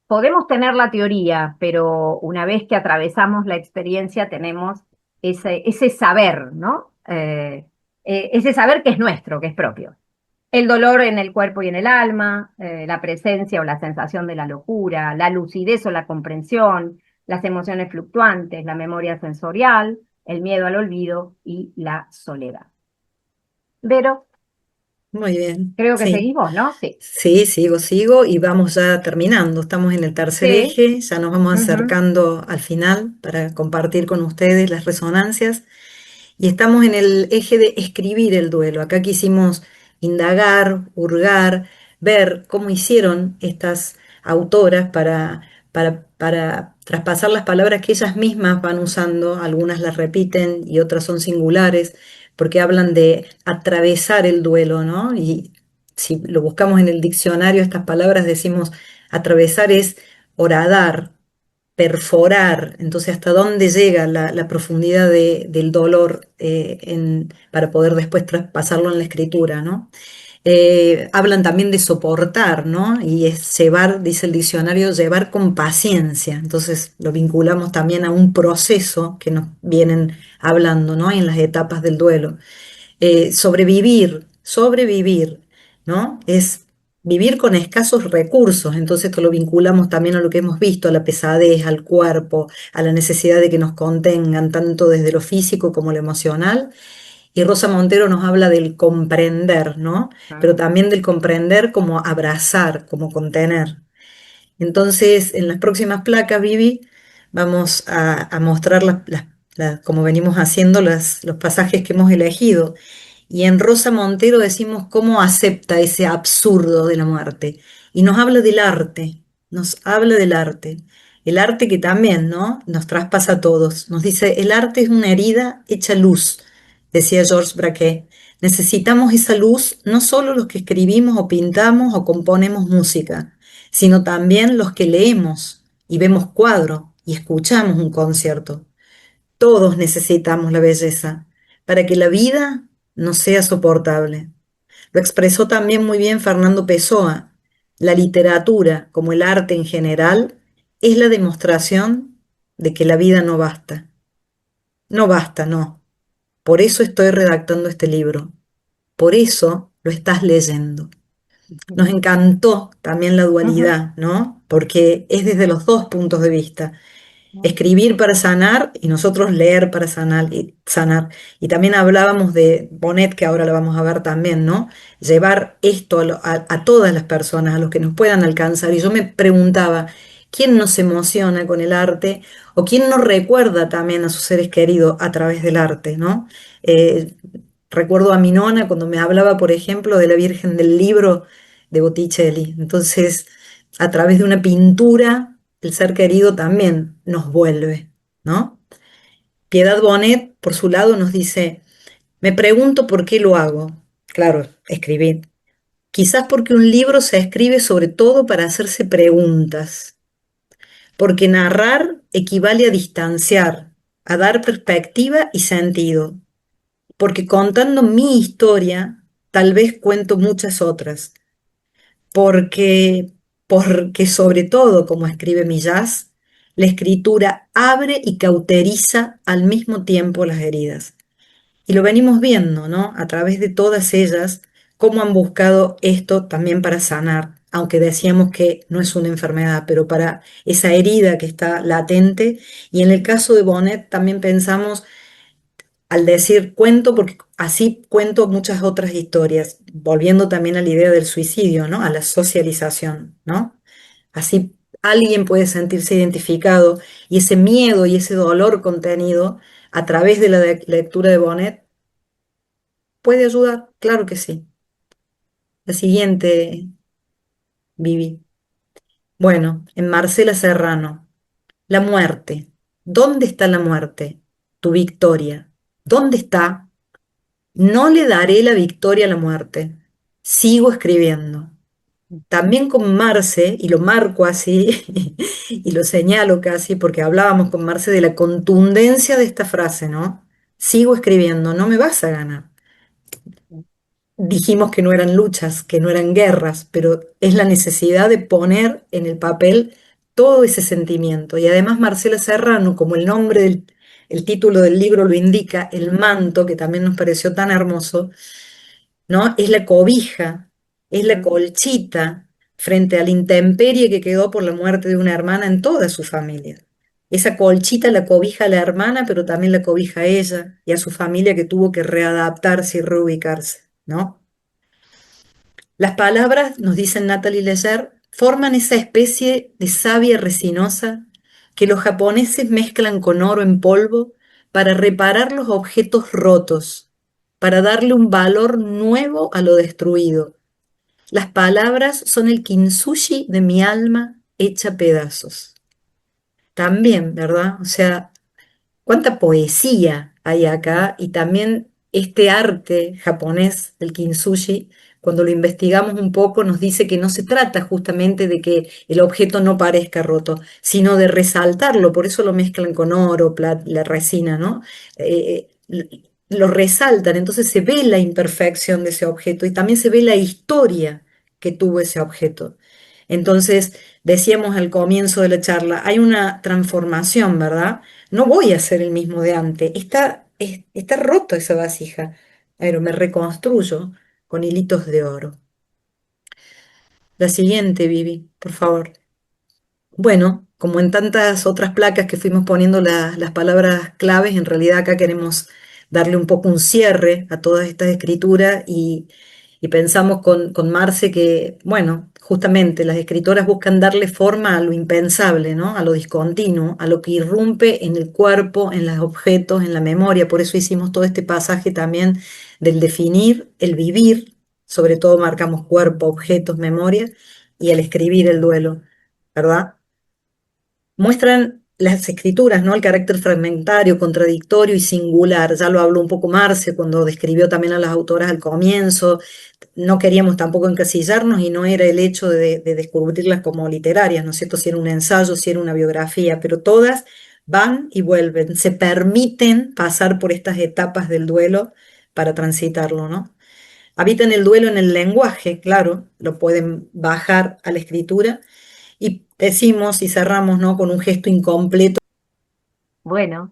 podemos tener la teoría, pero una vez que atravesamos la experiencia tenemos ese saber, ¿no? Ese saber que es nuestro, que es propio. El dolor en el cuerpo y en el alma, la presencia o la sensación de la locura, la lucidez o la comprensión, las emociones fluctuantes, la memoria sensorial, el miedo al olvido y la soledad. Vero, Muy bien, creo que sí. seguimos, ¿no? Sí. Sí, sigo y vamos ya terminando. Estamos en el tercer Sí. eje, ya nos vamos Ujú. acercando al final para compartir con ustedes las resonancias. Y estamos en el eje de escribir el duelo. Acá quisimos indagar, hurgar, ver cómo hicieron estas autoras para traspasar las palabras que ellas mismas van usando. Algunas las repiten y otras son singulares, porque hablan de atravesar el duelo, ¿no? Y si lo buscamos en el diccionario, estas palabras decimos atravesar es horadar, perforar, entonces hasta dónde llega la profundidad del dolor para poder después traspasarlo en la escritura, ¿no? Hablan también de soportar, ¿no? Y es llevar, dice el diccionario, llevar con paciencia. Entonces lo vinculamos también a un proceso que nos vienen hablando, ¿no? En las etapas del duelo. Sobrevivir, ¿no? Es vivir con escasos recursos, entonces esto lo vinculamos también a lo que hemos visto, a la pesadez, al cuerpo, a la necesidad de que nos contengan, tanto desde lo físico como lo emocional. Y Rosa Montero nos habla del comprender, ¿no? Pero también del comprender como abrazar, como contener. Entonces, en las próximas placas, Vivi, vamos a mostrar como venimos haciendo los pasajes que hemos elegido. Y en Rosa Montero decimos cómo acepta ese absurdo de la muerte. Y nos habla del arte, nos habla del arte. El arte que también, ¿no? Nos traspasa a todos. Nos dice, el arte es una herida hecha luz, decía Georges Braquet. Necesitamos esa luz no solo los que escribimos o pintamos o componemos música, sino también los que leemos y vemos cuadros y escuchamos un concierto. Todos necesitamos la belleza para que la vida no sea soportable. Lo expresó también muy bien Fernando Pessoa. La literatura, como el arte en general, es la demostración de que la vida no basta. No basta, no. Por eso estoy redactando este libro. Por eso lo estás leyendo. Nos encantó también la Ujú. dualidad, ¿no? Porque es desde los dos puntos de vista. Escribir para sanar y nosotros leer para sanar. Y también hablábamos de Bonet, que ahora lo vamos a ver también, ¿no? Llevar esto a todas las personas, a los que nos puedan alcanzar. Y yo me preguntaba, ¿quién no se emociona con el arte? ¿O quién no recuerda también a sus seres queridos a través del arte, ¿no? Eh, Recuerdo a mi nona cuando me hablaba, por ejemplo, de la Virgen del Libro de Botticelli. Entonces, a través de una pintura, el ser querido también nos vuelve, ¿no? Piedad Bonet, por su lado, nos dice, me pregunto por qué lo hago. Claro, escribir. Quizás porque un libro se escribe sobre todo para hacerse preguntas, porque narrar equivale a distanciar, a dar perspectiva y sentido, porque contando mi historia, tal vez cuento muchas otras, porque sobre todo, como escribe Millás, la escritura abre y cauteriza al mismo tiempo las heridas. Y lo venimos viendo, ¿no? A través de todas ellas, cómo han buscado esto también para sanar, aunque decíamos que no es una enfermedad, pero para esa herida que está latente. Y en el caso de Bonet también pensamos al decir cuento, porque así cuento muchas otras historias, volviendo también a la idea del suicidio, ¿no? A la socialización, ¿no? Así alguien puede sentirse identificado y ese miedo y ese dolor contenido a través de la lectura de Bonet puede ayudar, claro que sí. La siguiente, Vivi. Bueno, en Marcela Serrano, la muerte. ¿Dónde está la muerte? Tu victoria. ¿Dónde está? No le daré la victoria a la muerte. Sigo escribiendo. También con Marce, y lo marco así, y lo señalo casi, porque hablábamos con Marce de la contundencia de esta frase, ¿no? Sigo escribiendo, no me vas a ganar. Dijimos que no eran luchas, que no eran guerras, pero es la necesidad de poner en el papel todo ese sentimiento. Y además Marcela Serrano, como el título del libro lo indica, el manto, que también nos pareció tan hermoso, ¿no? Es la cobija, es la colchita frente a la intemperie que quedó por la muerte de una hermana en toda su familia. Esa colchita la cobija a la hermana, pero también la cobija a ella y a su familia que tuvo que readaptarse y reubicarse, ¿no? Las palabras, nos dice Natalie Leyer, forman esa especie de savia resinosa que los japoneses mezclan con oro en polvo para reparar los objetos rotos, para darle un valor nuevo a lo destruido. Las palabras son el kintsugi de mi alma hecha pedazos. También, ¿verdad? O sea, cuánta poesía hay acá y también este arte japonés, el kintsugi, cuando lo investigamos un poco nos dice que no se trata justamente de que el objeto no parezca roto, sino de resaltarlo, por eso lo mezclan con oro, la resina, ¿no? Lo resaltan, entonces se ve la imperfección de ese objeto y también se ve la historia que tuvo ese objeto. Entonces, decíamos al comienzo de la charla, hay una transformación, ¿verdad? No voy a ser el mismo de antes. Está roto esa vasija, pero me reconstruyo con hilitos de oro. La siguiente, Vivi, por favor. Bueno, como en tantas otras placas que fuimos poniendo las palabras claves, en realidad acá queremos darle un poco un cierre a todas estas escrituras y pensamos con Marce que, bueno, justamente las escritoras buscan darle forma a lo impensable, ¿no? A lo discontinuo, a lo que irrumpe en el cuerpo, en los objetos, en la memoria. Por eso hicimos todo este pasaje también del definir, el vivir, sobre todo marcamos cuerpo, objetos, memoria, y el escribir el duelo, ¿verdad? Muestran las escrituras, ¿no? El carácter fragmentario, contradictorio y singular. Ya lo habló un poco Marce cuando describió también a las autoras al comienzo. No queríamos tampoco encasillarnos y no era el hecho de descubrirlas como literarias, ¿no es cierto? Si era un ensayo, si era una biografía, pero todas van y vuelven, se permiten pasar por estas etapas del duelo para transitarlo, ¿no? Habitan el duelo en el lenguaje, claro, lo pueden bajar a la escritura y decimos y cerramos, ¿no? Con un gesto incompleto. Bueno,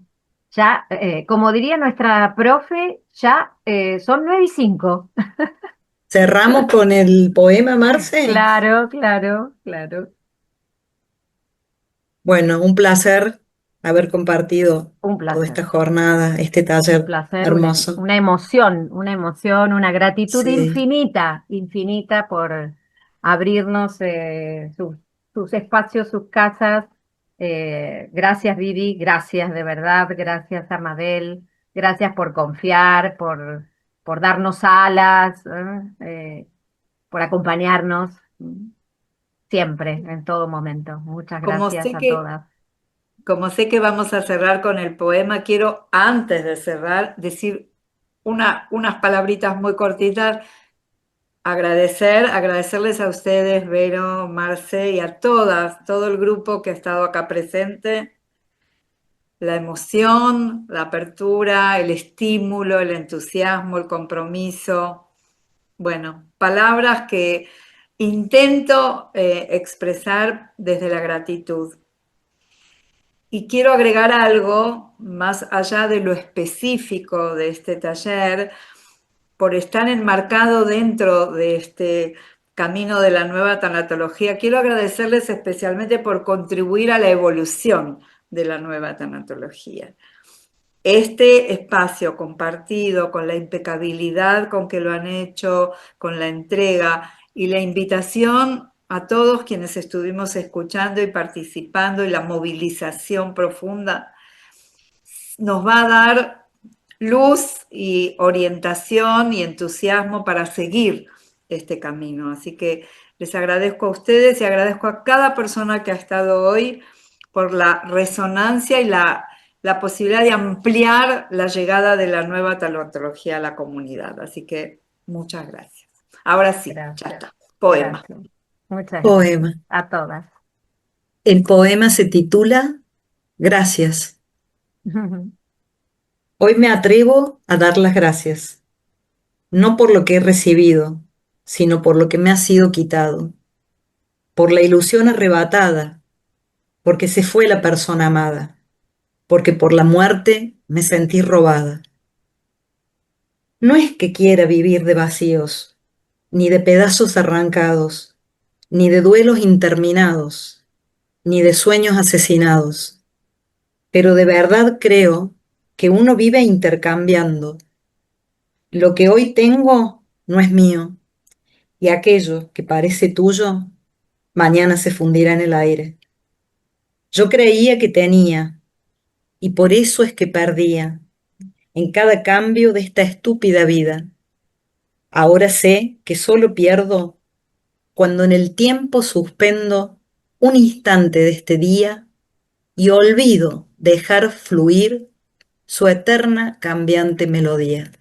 ya, como diría nuestra profe, ya son 9:05. Cerramos con el poema, Marce. Claro, claro, claro. Bueno, un placer haber compartido Un toda esta placer. jornada, este Un taller placer, hermoso. una emoción, una gratitud Sí, infinita, infinita por abrirnos sus espacios, sus casas. Gracias, Vivi, gracias de verdad, gracias, Amabel, gracias por confiar, por darnos alas, por acompañarnos siempre, en todo momento. Muchas Como gracias sé a que, todas. como sé que vamos a cerrar con el poema, quiero antes de cerrar decir unas palabritas muy cortitas. Agradecerles a ustedes, Vero, Marce, y a todas, todo el grupo que ha estado acá presente, la emoción, la apertura, el estímulo, el entusiasmo, el compromiso. Bueno, palabras que intento expresar desde la gratitud. Y quiero agregar algo más allá de lo específico de este taller, por estar enmarcado dentro de este camino de la nueva tanatología. Quiero agradecerles especialmente por contribuir a la evolución de la nueva tanatología. Este espacio compartido con la impecabilidad con que lo han hecho, con la entrega y la invitación a todos quienes estuvimos escuchando y participando y la movilización profunda, nos va a dar luz y orientación y entusiasmo para seguir este camino. Así que les agradezco a ustedes y agradezco a cada persona que ha estado hoy por la resonancia y la posibilidad de ampliar la llegada de la nueva tanatología a la comunidad. Así que muchas gracias. Ahora sí, ya Gracias, está. Poema. gracias. Muchas gracias poema. a todas. El poema se titula Gracias. Hoy me atrevo a dar las gracias, no por lo que he recibido, sino por lo que me ha sido quitado, por la ilusión arrebatada, porque se fue la persona amada, porque por la muerte me sentí robada. No es que quiera vivir de vacíos, ni de pedazos arrancados, ni de duelos interminados, ni de sueños asesinados, pero de verdad creo que uno vive intercambiando. Lo que hoy tengo no es mío, y aquello que parece tuyo, mañana se fundirá en el aire. Yo creía que tenía, y por eso es que perdía en cada cambio de esta estúpida vida. Ahora sé que solo pierdo cuando en el tiempo suspendo un instante de este día y olvido dejar fluir su eterna cambiante melodía.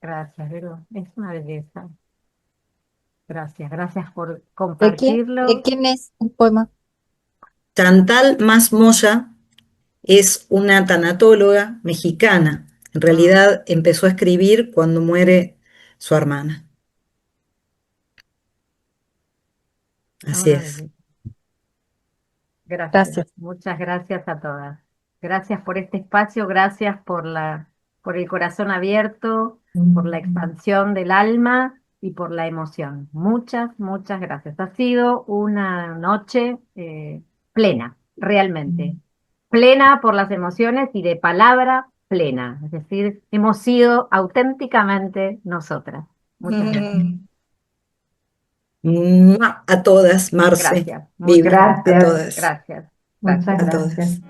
Gracias, Vero. Es una belleza. Gracias, gracias por ¿De compartirlo. quién es el poema? Chantal Mas Moya es una tanatóloga mexicana. En Mm, realidad empezó a escribir cuando muere su hermana. Así una es. belleza. Gracias, Gracias. muchas gracias a todas. Gracias por este espacio, gracias por el corazón abierto, por la expansión del alma y por la emoción. Muchas, muchas gracias. Ha sido una noche plena, realmente. Plena por las emociones y de palabra plena. Es decir, hemos sido auténticamente nosotras. Muchas gracias. ¡Mua! A todas, Marce, Gracias, muchas Vivi, a gracias. Gracias. todas, Gracias, Muchas gracias. a gracias. todas.